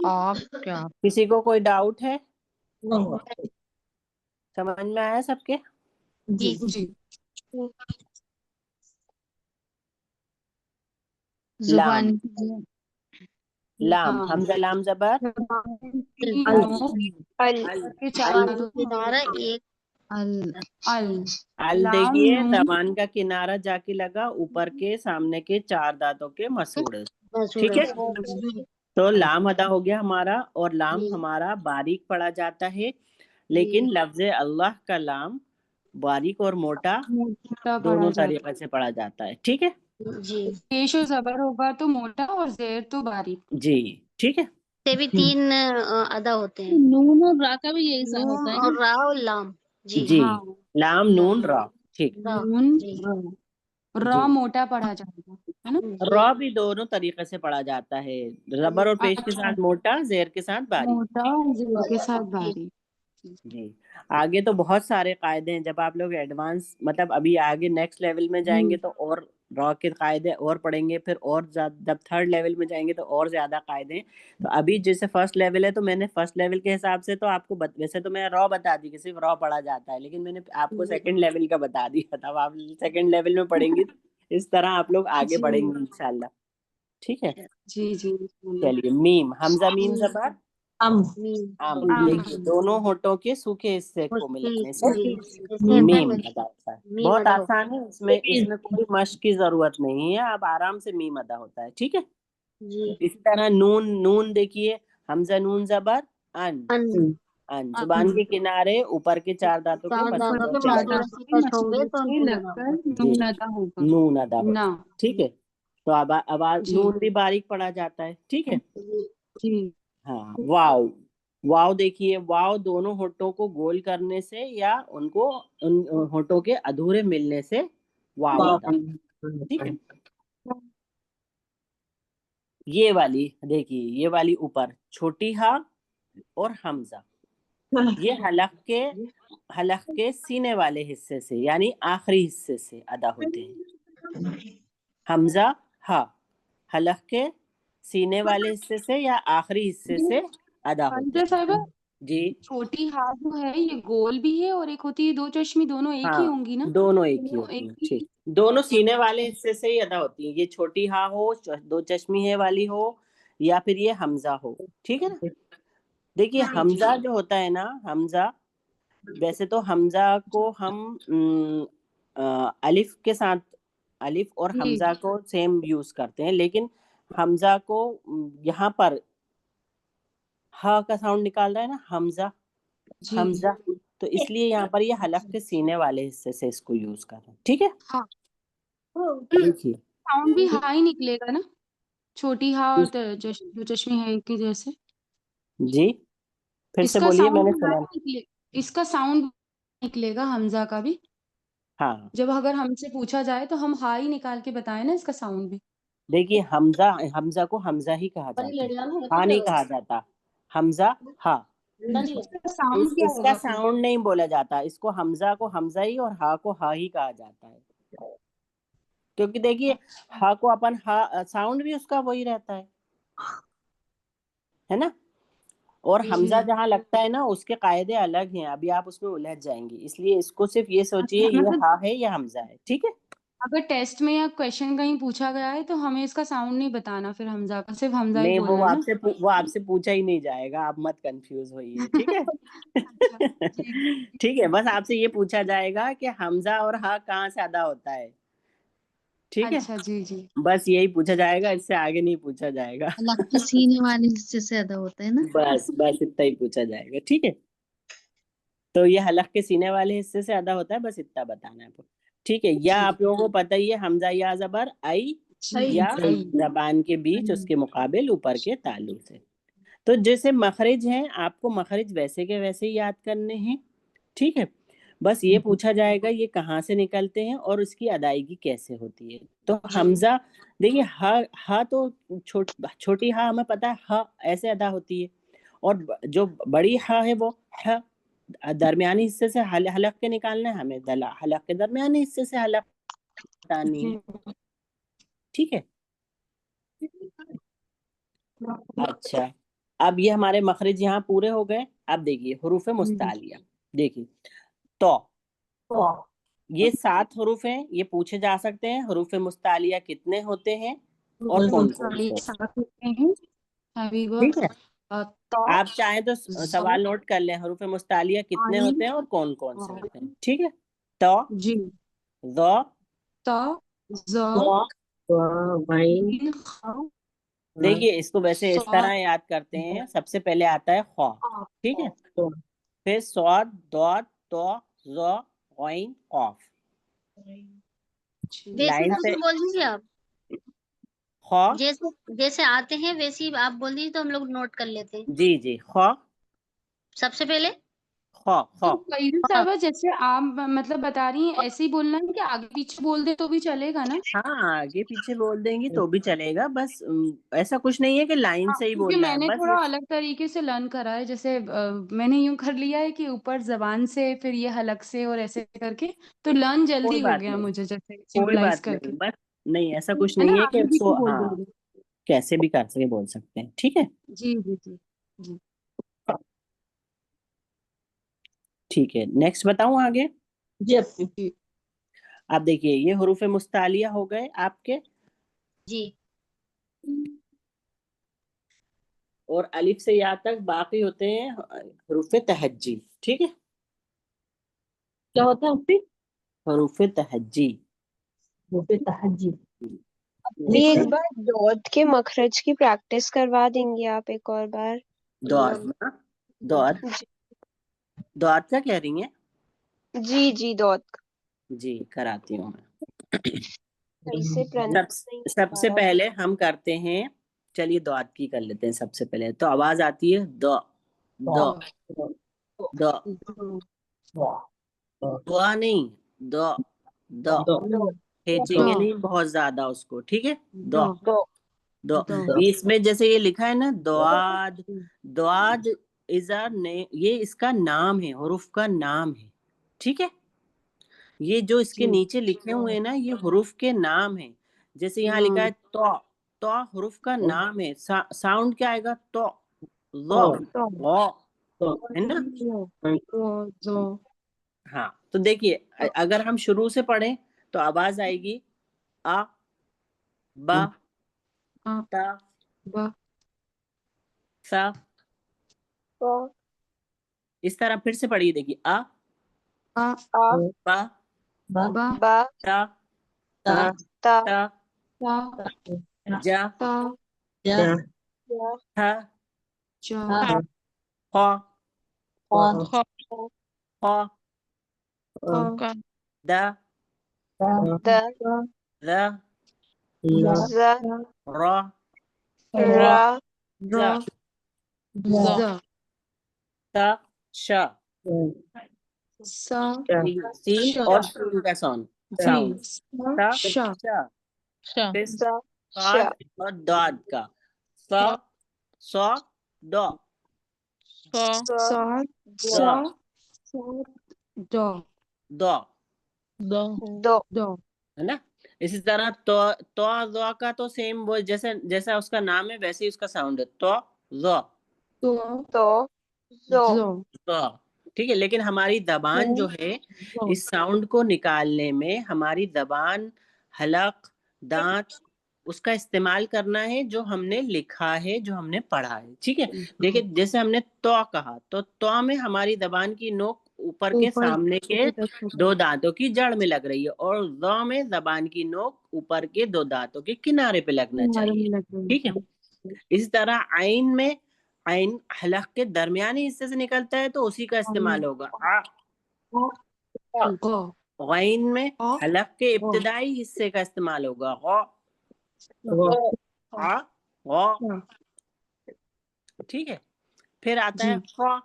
आप क्या किसी को कोई डाउट है? समझ में आया सबके? जी जी लाम। जुबान की लाम, हाँ हमजा लाम जबर जबान अल की अल नोक अल के अल चार किनारा एक अल अल अल लाम देखिए, नून जबान का किनारा जाके लगा ऊपर के सामने के चार दांतों के मसूड़े। ठीक मसूड़े है। जी तो लाम अदा हो गया हमारा, और लाम जी हमारा बारीक पड़ा जाता है, जी लेकिन लफ्ज अल्लाह का लाम बारीक और मोटा मोटा पड़ा दोनों जाता तरीके से पढ़ा जाता है। ठीक है। जी पेश और जबर होगा तो मोटा और जेर तो बारीक। जी। ठीक है। से भी तीन अदा होते हैं। नून और रा का भी यही सा नून होता है और ना। रा और लाम जी जी। हाँ लाम नून रा। ठीक। रा नून जी र जी। मोटा पढ़ा जाएगा है ना। जी रॉ भी दोनों तरीके से पढ़ा जाता है, रबर और पेश के अच्छा साथ मोटा, जेर के साथ बारीक। मोटा जेर के साथ जी बारीक। जी। आगे तो बहुत सारे कायदे हैं, जब आप लोग एडवांस मतलब अभी आगे नेक्स्ट लेवल में जाएंगे जी तो और रॉ के कायदे और पढ़ेंगे, फिर और जब थर्ड लेवल में जाएंगे तो और ज्यादा कायदे हैं। तो अभी जैसे फर्स्ट लेवल है, तो मैंने फर्स्ट लेवल के हिसाब से तो आपको वैसे तो मैं रॉ बता दी कि सिर्फ रॉ पढ़ा जाता है, लेकिन मैंने आपको सेकंड लेवल का बता दिया था। अब आप सेकंड लेवल में पढ़ेंगे, इस तरह आप लोग आगे जी बढ़ेंगे इंशाल्लाह। ठीक है। जी जी बिल्कुल। चलिए, मीम, हमजा मीम जी जबर मीम आम। आम देखिए, दोनों होठों के सूखे हिस्से को मुश्किल मिलाने से जी इससे मीम अदा होता है। मीम बहुत अदा हो आसान है, इसमें इसमें कोई मश्क की जरूरत नहीं है, आप आराम से मीम अदा होता है। ठीक है। जी इसी तरह नून, नून देखिए, हमजा नून जबर अन। अन हाँ, जुबान के किनारे ऊपर के 4 दांतों के चार मसूड़ों दांतों के से चार लगा, मसूड़ों दांतों से के टच होंगे मसूड़ों तो से नून अदा लगकर होगा। नून जी अदा होगा। नून अदा होता ना है, ठीक है। तो अब आवाज जी नून भी बारीक पढ़ा जाता है, ठीक है। जी जी हाँ, वाव। वाव देखिए, वाव दोनों होठों को गोल करने से या उनको उन होठों के अधूरे मिलने से वाव अदा, ठीक है। ये वाली देखिए, ये वाली ऊपर छोटी हा और हमजा, ये हलक के सीने वाले हिस्से से यानी आखिरी हिस्से से अदा होते हैं। हमजा हा हलक के सीने वाले हिस्से से या आखिरी हिस्से से अदा होते हाजिर हैं। साहिबा, जी छोटी हाथ जो है ये गोल भी है और एक होती है दो चश्मी, दोनों एक ही हाँ, होंगी ना? दोनों एक ही दोनों होती एक हैं, ही। ठीक। दोनों सीने वाले हिस्से से ही अदा होती हैं, ये छोटी हा हो, दो चश्मी है वाली हो, या फिर ये हमजा हो, ठीक है ना। देखिए जी जी हमजा जो होता है ना, हमजा वैसे तो हमजा को हम अलिफ के साथ, अलिफ और जी हमजा को सेम यूज करते हैं, लेकिन हमजा को यहाँ पर हा का साउंड निकाल रहा है ना, हमजा जी हमजा, तो इसलिए यहाँ पर ये हलक के सीने वाले हिस्से से इसको यूज कर रहे हैं, ठीक है। हाँ, देखिए साउंड भी हाई निकलेगा ना, छोटी हा और दो चश्मे है एक ही जैसे। जी फिर से इसका बोलिए, साउंड मैंने भी सुना। हाई निकले, इसका साउंड निकलेगा हमजा का भी। हाँ जब अगर हमसे पूछा जाए तो हम हाई निकाल के बताएं ना इसका साउंड भी। देखिए, हमजा को हमजा ही कहा जाता है, हाँ नहीं कहा जाता, हमजा हाँ। इसका साउंड क्या इसका होगा फिर? साउंड नहीं बोला जाता, इसको हमजा को हमजा ही और हा को हा ही कहा जाता है, क्योंकि देखिए अच्छा हा को अपन हा, साउंड भी उसका वही रहता है ना। और जी। हमजा जहाँ लगता है ना, उसके कायदे अलग हैं, अभी आप उसमें उलझ जाएंगे, इसलिए इसको सिर्फ ये सोचिए अच्छा, ये मतलब हा है या हमजा है, ठीक है। अगर टेस्ट में या क्वेश्चन कहीं पूछा गया है तो हमें इसका साउंड नहीं बताना, फिर हमजा का सिर्फ हमजा ही नहीं, बोलना है ना? वो आपसे पूछा ही नहीं जाएगा, आप मत कंफ्यूज होइए, ठीक है। अच्छा जी ठीक है, बस आपसे ये पूछा जाएगा कि हमजा और हा कहाँ से अदा होता है, ठीक है। अच्छा जी जी। बस यही पूछा जाएगा, इससे आगे नहीं पूछा जाएगा। अलग के सीने वाले हिस्से से अदा होता है ना। बस इतना ही पूछा जाएगा, ठीक है। तो ये हलक के सीने वाले हिस्से से अदा होता है, बस इतना बताना है आपको, ठीक है। या जी आप लोगों को पता ही है, हमजा या जबर आई जी या आई। जबान के बीच उसके मुकाबिल ऊपर के तालु से। तो जैसे मखरिज हैं, आपको मखरिज वैसे के वैसे ही याद करने हैं, ठीक है। बस ये पूछा जाएगा ये कहाँ से निकलते हैं और उसकी अदायगी कैसे होती है। तो हमजा देखिए, हा तो छोटी हा हमें पता है, हा ऐसे अदा होती है, और जो बड़ी हा है वो ह दरमियानी हिस्से से हलक के निकालना है हमें, हलक के दरमियानी हिस्से से हलक हटानी है, जी ठीक है। अच्छा, अब ये हमारे मखरिज यहाँ पूरे हो गए। अब देखिए हुरूफ मुस्तालिया, देखिए तो ये 7 हरूफ हैं, ये पूछे जा सकते हैं हुरूफ मुस्तालिया कितने होते हैं और कौन कौन से, एक साथ होते हैं। हैवी ठीक वर्क है। तो आप चाहें तो ज़, सवाल नोट कर लें, हरूफ मुस्तालिया कितने आइन होते हैं और कौन कौन से और होते हैं, ठीक है। तो जी। ज़ तो ज़, गीन, खा, देखिए इसको वैसे इस सॉ, तरह याद करते हैं, सबसे पहले आता है खौ, ऑफ, ठीक है, फिर सॉद दौद तो ज़ गौन कॉफ, वैसे लाइन से जैसे बोल दीजिए आप, खौ, जैसे जैसे आते हैं वैसे ही आप बोल दीजिए तो हम लोग नोट कर लेते हैं। जी जी, खौ सबसे पहले खौ तो खौ फैजल साहबा जैसे आप मतलब बता रही हैं ऐसे ही बोलना है कि आगे पीछे बोल दे तो भी चलेगा ना? हाँ, आगे पीछे बोल देंगी तो भी चलेगा, बस ऐसा कुछ नहीं है कि लाइन हाँ, से ही क्योंकि बोलना है, मैंने बस थोड़ा ये अलग तरीके से लर्न करा है, जैसे मैंने यूं कर लिया है कि ऊपर जबान से फिर ये हलक से और ऐसे करके, तो लर्न जल्दी कोई हो बात गया नहीं, मुझे, जैसे कोई सिंपलाइज बात करके, नहीं, बस नहीं ऐसा कुछ है ना? नहीं है कि आगे पीछे इसको बोल हाँ दूंगी। कैसे भी कर सके बोल सकते हैं, ठीक है। जी जी जी जी ठीक है, नेक्स्ट बताऊं आगे। जी आप देखिए ये हुरूफ मुस्तालिया हो गए आपके, जी। और अलिफ से या तक बाकी होते हैं हुरूफ तहज्जी, ठीक है। क्या होता है उसपे? हुरूफ तहज्जी, वो पे तहज्जुद। भी एक बार दौद के मखरज की प्रैक्टिस करवा देंगे आप एक और बार? दौद ना, दौद दाद का कह रही हैं? जी जी दौत का जी कराती हूँ मैं। सही से pronounce नहीं हो सबसे पा रहा। पहले हम करते हैं, चलिए दाद की कर लेते हैं सबसे पहले। तो आवाज आती है द, द, द, दुआ नहीं, द, द, खींचेंगे नहीं बहुत ज्यादा उसको, ठीक है? द, दो द। इसमें जैसे ये लिखा है ना द्वाद, द्वाद इज अ ने, ये इसका नाम है, हुरूफ का नाम है, ठीक है? ये जो इसके नीचे लिखे हुए हैं ना, ये हुरूफ के नाम है। जैसे यहाँ लिखा है तो, तो हुरूफ का नाम है। साउंड क्या आएगा? तो, है ना? हाँ, तो देखिए अगर हम शुरू से पढ़ें तो आवाज आएगी आ, बा, ता, सा। इस तरह फिर से पढ़िए, देखिए आ, आ बा, बा ता, ता ता, जा, या था, खा, खा, दा, द रा, ज रा, ra जा, ता, शा। सीन और शीन का साउंड, ता, शा। फिर सा साद और दाद का सा, सौ, दो, सा दो, दो है ना? इसी तरह तो दो का तो सेम वो जैसे जैसा उसका नाम है वैसे ही उसका साउंड है, तो दो, तो जो तो, ठीक है? लेकिन हमारी जबान जो है इस साउंड को निकालने में, हमारी जबान, हलक, दांत, उसका इस्तेमाल करना है जो हमने लिखा है, जो हमने पढ़ा है, ठीक है? देखिए जैसे हमने तो कहा, तो में हमारी जबान की नोक ऊपर के सामने के दो दांतों की जड़ में लग रही है, और ज़ में जबान की नोक ऊपर के दो दांतों के किनारे पे लगना चाहिए, ठीक है? इसी तरह आइन में, आइन हलक के दरमियानी हिस्से से निकलता है तो उसी का इस्तेमाल होगा आ। गैन में हलक के इब्तिदाई हिस्से का इस्तेमाल होगा गौ, आ, गौ, ठीक है? फिर आता है ख।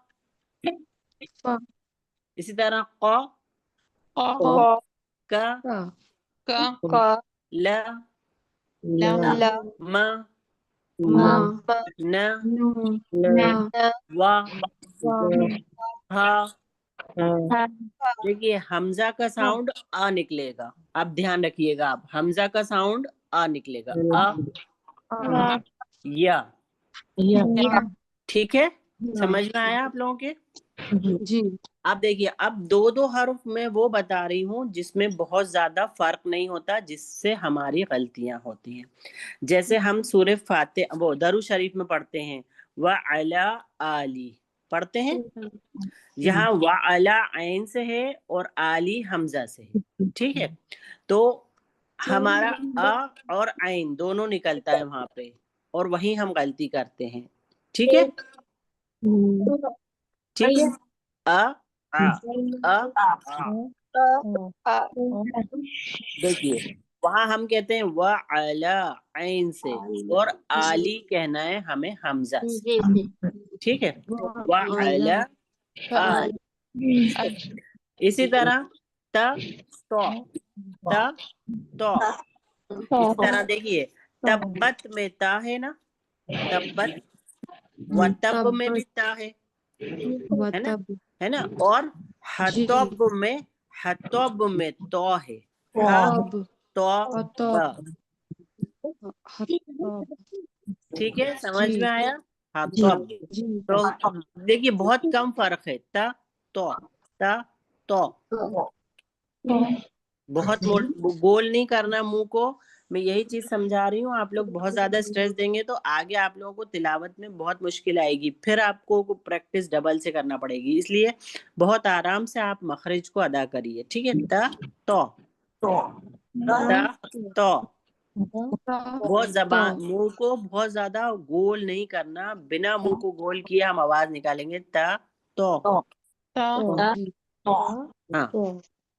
इसी तरह क, क, का ल, ल म, म न, न व, ह। देखिए हमजा का साउंड अ निकलेगा, अब ध्यान रखिएगा, आप हमजा का साउंड अ निकलेगा, अ, या, ठीक है? समझ में आया आप लोगों के? जी अब देखिए, अब दो दो हर्फ में वो बता रही हूँ जिसमें बहुत ज्यादा फर्क नहीं होता, जिससे हमारी गलतियां होती हैं। जैसे हम सूरह फाते वो दरू शरीफ में पढ़ते हैं व अला आली, पढ़ते हैं, यहाँ व अला ऐन से है और आली हमजा से है, ठीक है? तो हमारा अ और ऐन दोनों निकलता है वहां पे, और वहीं हम गलती करते हैं, ठीक है? ठीक है? अ आ, आ देखिए वहां हम कहते हैं व अला ऐन से, और आली कहना है हमें हमजा से, ठीक है? व अला आ। इसी तरह त, तो, त, तो। इसी तरह देखिए तब्बत में ता है ना, तब्बत, व तब में भी ता है ना, है ना? और हतब में, हतब में तो है, तो ठीक है? समझ में आया? हतब। तो देखिए बहुत कम फर्क है, त, तो, त, तो। बहुत गोल नहीं करना मुंह को, मैं यही चीज समझा रही हूँ। आप लोग बहुत ज्यादा स्ट्रेस देंगे तो आगे आप लोगों को तिलावत में बहुत मुश्किल आएगी, फिर आपको प्रैक्टिस डबल से करना पड़ेगी, इसलिए बहुत आराम से आप मखरज को अदा करिए, ठीक है? त, तो, त, तो। बहुत जबान, मुंह को बहुत ज्यादा गोल नहीं करना, बिना मुंह को गोल किए हम आवाज निकालेंगे त, तो, ता जी हाँ,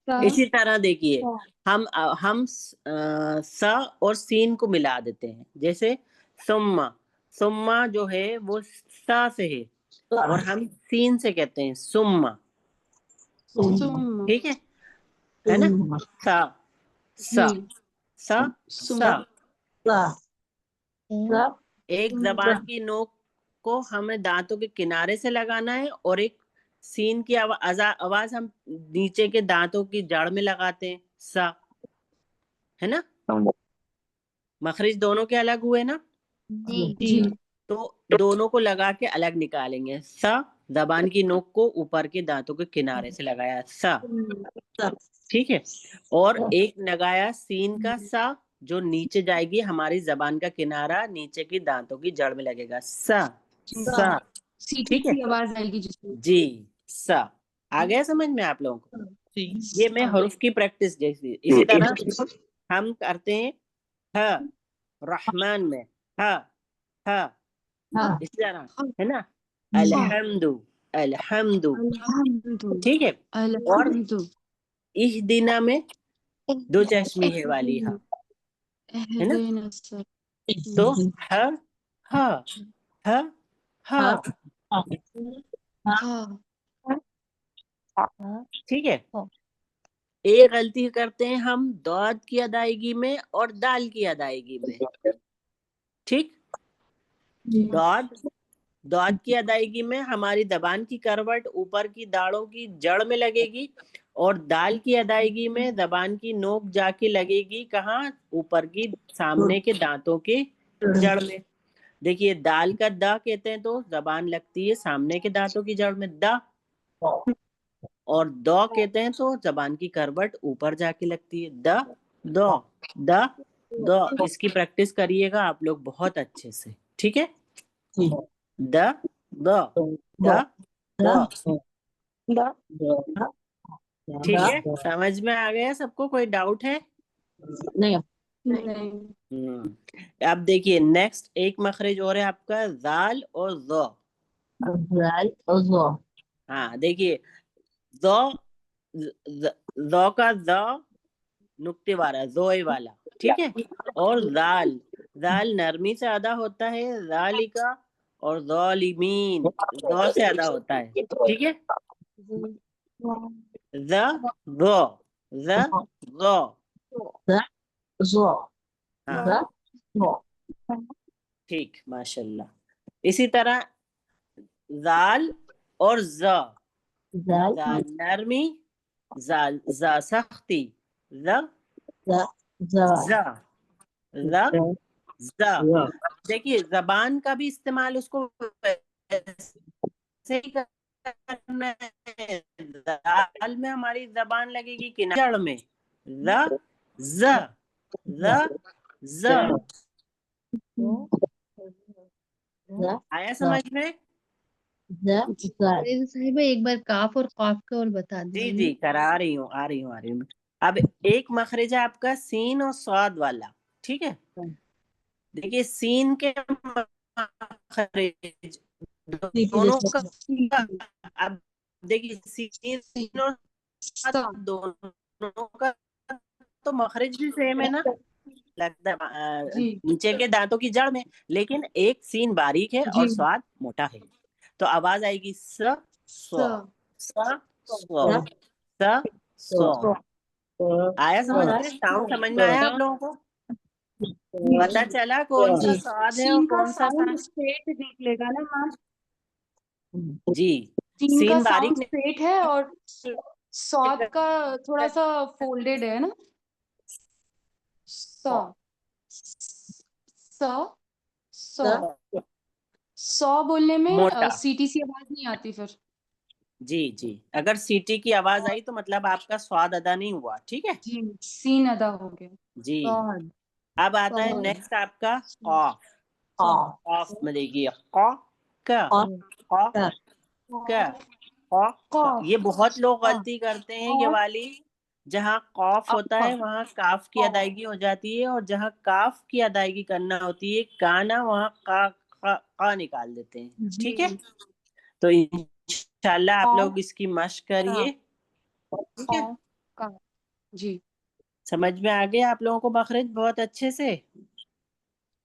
सा इसी तरह देखिए हम स और सीन को मिला देते हैं। जैसे सुम्मा, सुम्मा जो है वो सा से है और हम सीन से कहते हैं सुम्मा। सुम ठीक है ना? सा सा जी सा सुम सा। एक सुम जबान की नोक को हमें दांतों के किनारे से लगाना है और एक सीन की आवाज हम नीचे के दांतों की जड़ में लगाते हैं, सा, है ना? मखरिज दोनों के अलग हुए ना? जी तो दोनों को लगा के अलग निकालेंगे। सा, जबान की नोक को ऊपर के दांतों के किनारे से लगाया, सा, ठीक है। और एक लगाया सीन का सा, जो नीचे जाएगी, हमारी जबान का किनारा नीचे की दांतों की जड़ में लगेगा, सा सा। सीटी ठीक है की आवाज आएगी जिसमें जी, सा। आ गया समझ में आप लोगों को? ये मैं हरूफ की प्रैक्टिस जैसी। इसी तरह हम करते हैं ह, रहमान में ह, ह, इसी तरह, है ना? अल्हम्दु, अल्हम्दु, अल्हम्दु ठीक है। और अल्हम्दु इहदिना में दो चश्मी है वाली हा, है ना? एहदिना तो ह, ह, ह, ह, हाँ ठीक है। एक गलती करते हैं हम दौद की अदायगी में और दाल की अदायगी में, ठीक। दौद, दौद की अदायगी में हमारी जबान की करवट ऊपर की दाढ़ों की जड़ में लगेगी और दाल की अदायगी में जबान की नोक जाके लगेगी कहाँ? ऊपर की सामने के दांतों के जड़ में। देखिए दाल का द कहते हैं तो जबान लगती है सामने के दांतों की जड़ में, द। और दो कहते हैं तो जबान की करवट ऊपर जाके लगती है, द दो द दो। इसकी प्रैक्टिस करिएगा आप लोग बहुत अच्छे से, ठीक है? द दो द दो, ठीक है। समझ में आ गया सबको? कोई डाउट है? नहीं अब देखिए नेक्स्ट एक मखरज और है आपका जाल और जो। हाँ देखिए, जो जो का जो नुक्ते वाला, जोए वाला, ठीक है। और जाल, जाल नरमी से अदा होता है, जालिका। और जालिमीन दो से अदा होता है, ठीक है। ज दो, ज दो, हाँ ठीक, माशाल्लाह। इसी तरह जाल और जाल नरमी, जाल जा सख्ती, ज ज ज। देखिए जबान का भी इस्तेमाल उसको वैसे ही करना है। दाल में हमारी जबान लगेगी किनारे में, ज ज ज। आया समझ में? साहिबा एक बार काफ और कॉफ का और बता जी दीजिए। जी, करा रही हूँ, आ रही हूँ, आ रही हूँ। अब एक मखरज है आपका सीन और स्वाद वाला, ठीक है। देखिए सीन के मखरज दोनों का, अब देखिए सीन और स्वाद सा दोनों का तो मखरज भी सेम है ना, लगता है जी नीचे के दांतों की जड़ में। लेकिन एक सीन बारीक है जी और स्वाद मोटा है। तो आवाज आएगी स सा स्व, स स्व, स स्व। आया समझ में? साउंड समझ में आया आप लोगों को? जी पता चला कौन सा जी स्वाद है और सीन का कौन सा साउंड स्ट्रेट देख लेगा ना मैम। जी। सीन का सीन बारीक साउंड स्ट्रेट है और सॉद का थोड़ा सा फोल्डेड है ना। सा सा सौ सौ बोलने मोटा। में सीटीसी आवाज नहीं आती फिर। जी जी, अगर सीटी की आवाज आई तो मतलब आपका स्वाद अदा नहीं हुआ, ठीक है जी सीन अदा हो गया। जी। सॉद अब आता है सॉद नेक्स्ट आपका कॉफ। कॉफ में देखिए क क क क क। ये बहुत लोग गलती करते हैं ये वाली। जहाँ कॉफ होता है वहाँ काफ की अदायगी हो जाती है, और जहाँ काफ की अदायगी करना होती है काना, वहाँ का निकाल देते हैं, ठीक है। तो इंशाल्लाह आप लोग इसकी मश्क करिए, ठीक है? का जी समझ में आ गया आप लोगों को मखरज बहुत अच्छे से?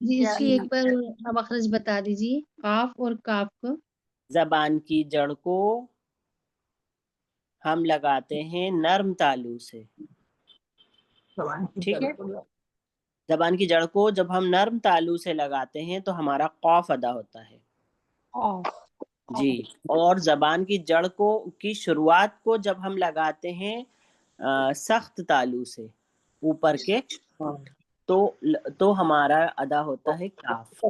जी इसकी जी। एक बार आप मखरज बता दीजिए, काफ और काफ को। जबान की जड़ को हम लगाते हैं नर्म तालू से, ठीक है? जबान की जड़ को जब हम नर्म तालू से लगाते हैं तो हमारा कौफ अदा होता है जी। और जबान की जड़ को की शुरुआत को जब हम लगाते हैं सख्त तालू से ऊपर के, तो हमारा अदा होता है काफ।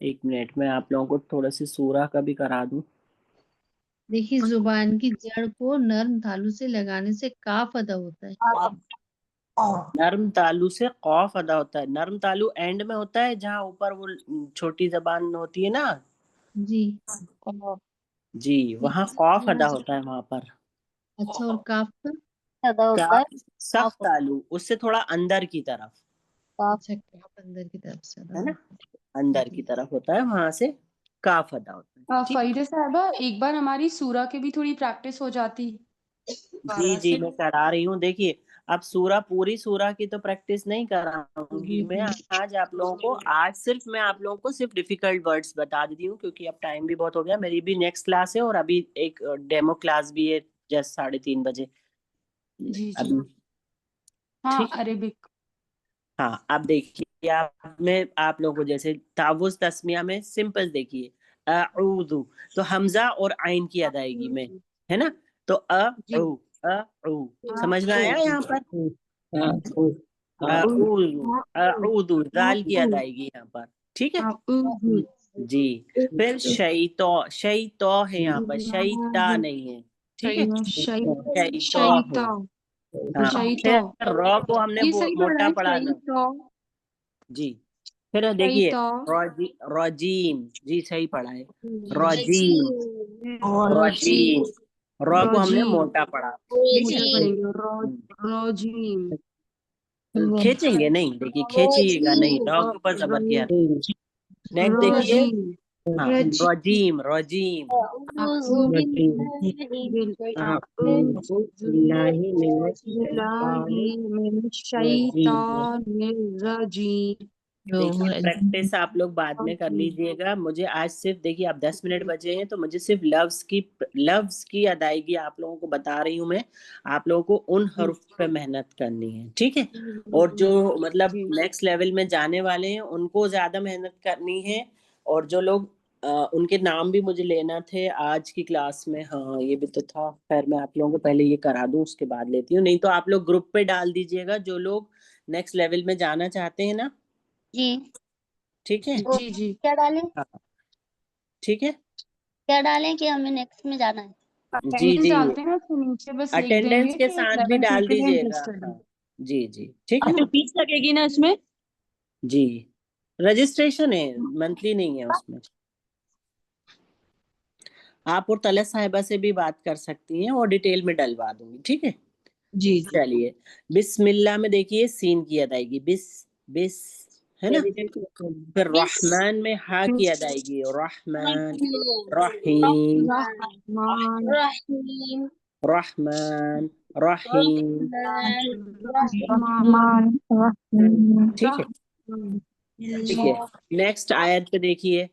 एक मिनट में आप लोगों को थोड़ा सी सूरा का भी करा दूं। देखिए जुबान की जड़ को नर्म तालू से लगाने से काफ अदा होता है। नर्म तालू से कौफ अदा होता है। नर्म तालू एंड में होता है जहाँ ऊपर वो छोटी जबान होती है ना जी जी, वहाँ कौफ अदा होता है वहां पर। अच्छा, और काफ का? अदा होता है काफ सख्त तालू, उससे थोड़ा अंदर की तरफ, अच्छा, काफ अंदर की तरफ से अदा है ना, होता अंदर की तरफ होता है, वहां से काफ अदा होता है। ठीक, फरीदा साहबा एक बार हमारी सूरा की भी थोड़ी प्रैक्टिस हो जाती जी जी मैं करा रही हूँ। देखिए अब सूरा, पूरी सूरा की तो प्रैक्टिस नहीं कराऊंगी मैं आज आप लोगों को। आज सिर्फ मैं आप लोगों को सिर्फ डिफिकल्ट वर्ड्स बता देती हूँ, क्योंकि अब टाइम भी बहुत हो गया। मेरी भी नेक्स्ट क्लास है और अभी एक डेमो क्लास भी है जस्ट 3:30 बजे। जी जी अब हाँ ठीक, अरेबिक हाँ अब देखिए मैं आप लोगों को जैसे तावुज तस्मिया में सिंपल देखिए अऊदु, तो हमजा और आइन की अदायगी में, है ना? तो जी समझ में आया यहाँ पर? अऊदु अऊदु दाल की अदायगी यहाँ पर, ठीक है जी। फिर शैतो, शैतो है यहाँ पर, शैता नहीं है, ठीक है? शैतो है। शैता हाँ, शैता फिर रॉ को हमने ये सही पढ़ रहा मोटा है पढ़ाना शैता जी। फिर देखिए शैता रजीम, जी सही पढ़ा है, रजीम रजीम, रॉ को हमने रजीम मोटा पढ़ा, ठीक मोटा है? पढ़ेंगे रजीम खींचेंगे नहीं, देखिए खींचिएगा नहीं, रॉ के ऊपर जबर किया। नेक्स्ट देखिए, रजीम हाँ रजीम रजीम अऊज़ु देखिए प्रैक्टिस आप लोग बाद में कर लीजिएगा। मुझे आज सिर्फ देखिए अब 10 मिनट बचे हैं, तो मुझे सिर्फ लफ्ज की अदायगी आप लोगों को बता रही हूँ मैं। आप लोगों को उन हर्फ पे मेहनत करनी है, ठीक है? और जो मतलब नेक्स्ट लेवल में जाने वाले हैं उनको ज्यादा मेहनत करनी है। और जो लोग उनके नाम भी मुझे लेना थे आज की क्लास में, हाँ ये भी तो था। खैर मैं आप लोगों को पहले ये करा दूं उसके बाद लेती हूँ, नहीं तो आप लोग ग्रुप पे डाल दीजिएगा जो लोग नेक्स्ट लेवल में जाना चाहते हैं ना, जी। ठीक है? जी जी क्या डालें? हाँ ठीक है क्या डालें कि हमें नेक्स्ट में जाना है? जी अटेंडेंस जी, डालते हैं उसके नीचे बस लिख अटेंडेंस देंगे के कि साथ भी लेवल 2 डाल के लिए दीजिएगा। इंटरेस्टेड है हाँ जी जी ठीक है तो फीस लगेगी ना इसमें? जी। रजिस्ट्रेशन है, मंथली नहीं है उसमें। आप और तलत साहिबा से भी बात कर सकती हैं और डिटेल में डलवा दूंगी, ठीक है? जी चलिए बिस्मिल्लाह में देखिए सीन की अदायगी, बिस बिस, है ना? फिर रहमान में हा की अदायगी, रहमान रहीम रहमान रहीम रहमान रहीम, रहमान ठीक है? ठीक है, नेक्स्ट आयत पे देखिए।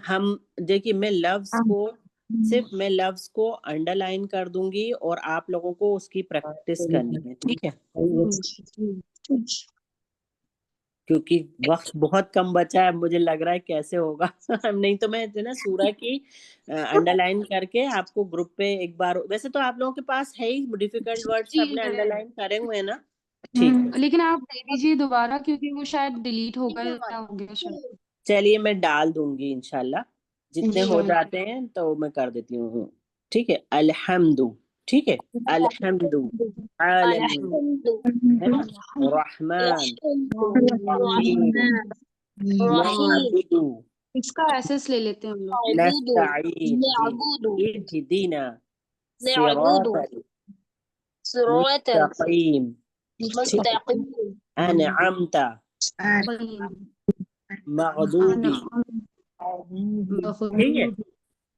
हम देखिए मैं लफ्ज को सिर्फ मैं लफ्ज को अंडरलाइन कर दूंगी और आप लोगों को उसकी प्रैक्टिस करनी है, ठीक है? क्योंकि वक्त बहुत कम बचा है, मुझे लग रहा है कैसे होगा नहीं तो मैं जो ना सूरह की अंडरलाइन करके आपको ग्रुप पे एक बार, वैसे तो आप लोगों के पास है ही डिफिकल्ट वर्ड्स जी आपने है अंडरलाइन करे हुए हैं ना, ठीक है? लेकिन आप दे दीजिए दोबारा क्योंकि वो शायद डिलीट हो गया या हो गया शायद चलिए मैं डाल दूंगी इंशाल्लाह, जितने हो इंशाल्लाह जाते हैं तो मैं कर देती हूँ, ठीक है? अल्हम्दु, ठीक है? अल्हम्दु आलमीन, है ना? रहमान रहीम नअबुदु इसका एसेस ले लेते हैं हम लोग नस्तईन जी इहदिना सिरातल मुस्तकीम, ठीक है? अनअमता मगदूबी, ठीक है, मगदूबी।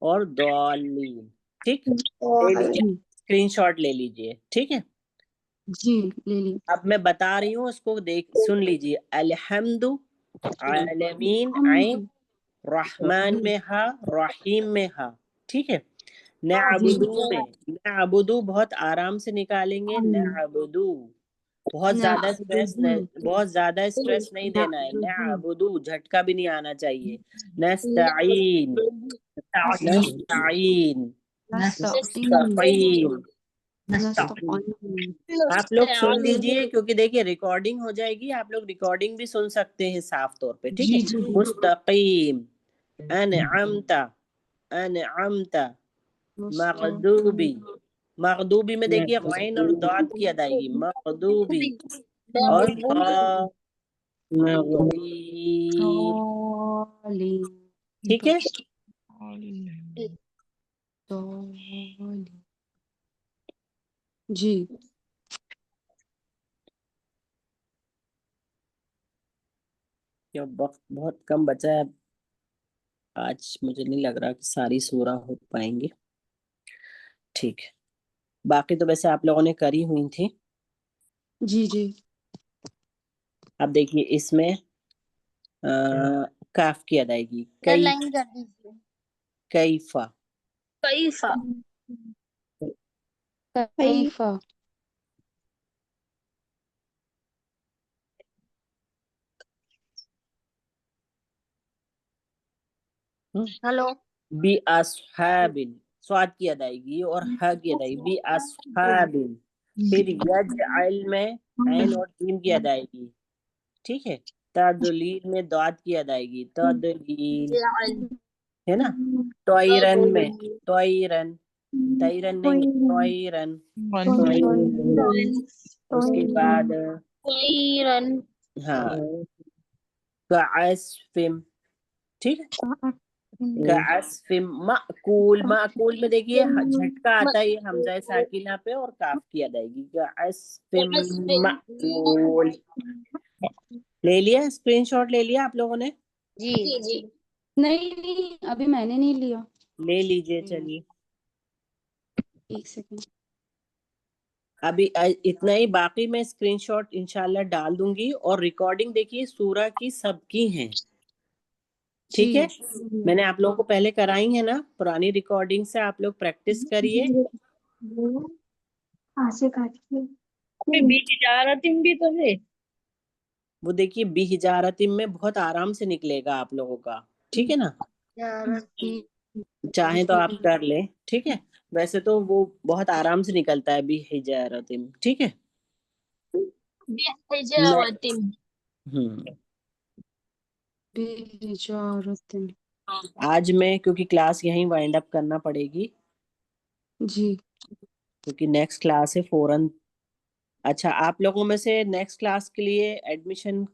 और दौलीन। ठीक, ले लीजिए, स्क्रीनशॉट ले लीजिए, ठीक है। जी ले ली। अब मैं बता रही हूँ, उसको देख सुन लीजिए। अलहम्दु, आलमीन, आइन, रहमान में हा, रहीम में हा, ठीक है। नअबुदू में, नअबुदू बहुत आराम से निकालेंगे, नअबुदू, बहुत ज्यादा स्ट्रेस नहीं देना है। नअबुदू झटका भी नहीं आना चाहिए। नस्तईन, नस्तईन, नस्तकीम। आप लोग सुन लीजिए, क्योंकि देखिए रिकॉर्डिंग हो जाएगी, आप लोग रिकॉर्डिंग भी सुन सकते हैं साफ तौर पे, ठीक है। जी जी मुस्तकीम, अनअमता, अनअमता, मगदूबी, मगदूबी में देखिए गैन और दाद की अदायगी, मगदूबी, और ठीक है। जी ये वक्त बहुत कम बचा है, आज मुझे नहीं लग रहा कि सारी सूरा हो पाएंगी, ठीक है। बाकी तो वैसे आप लोगों ने करी हुई थी। जी जी अब देखिए इसमें काफ की अदायगी, कई, लाइन कर दीजिए। कैफा, कैफा, कैफा। हेलो। बी अस्हाबिन, स्वाद की अदायगी और ह की अदायगी, बी अस्हाबिन। फिर यजअल में ऐन और जीम की अदायगी, ठीक है। तदलील में दाद की अदायगी, तदलील, है ना। तोयरन में, तोयरन, तैरन नहीं, तोयरन, उसके बाद हाँ, कास्फिम, ठीक है। कास्फिम, माकूल, माकूल में देखिए झटका आता है ये हमजा साकिना पे और काफ की अदायगी, कास्फिम माकूल। ले लिया, स्क्रीनशॉट ले लिया आप लोगों ने? जी जी। नहीं अभी मैंने नहीं लिया। ले लीजिए, चलिए। एक सेकंड। अभी इतना ही, बाकी मैं स्क्रीनशॉट इंशाल्लाह डाल दूंगी। और रिकॉर्डिंग देखिए सूरा की सबकी है, ठीक है। मैंने आप लोगों को पहले कराई है ना, पुरानी रिकॉर्डिंग से आप लोग प्रैक्टिस करिए। बिजारतिम भी तो है। वो देखिए बिहिजारतिम में बहुत आराम से निकलेगा आप लोगों का, ठीक है ना। चाहे तो आप कर ले, ठीक है। वैसे तो वो बहुत आराम से निकलता है बिहिजारतिम, ठीक है। बिजारतिम। बिजारतिन। आज मैं क्योंकि क्लास यहीं वाइंड अप करना पड़ेगी, जी क्योंकि नेक्स्ट क्लास है फौरन। अच्छा, आप लोगों में से नेक्स्ट क्लास के लिए एडमिशन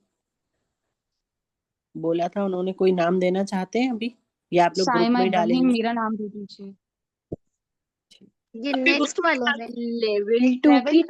बोला था उन्होंने, कोई नाम देना चाहते हैं अभी, या आप लोग ग्रुप साइमा में ही इब्राहिम, डालेंगे? मेरा नाम दे दीजिए। ये नेक्स्ट वाले में लेवल 2 की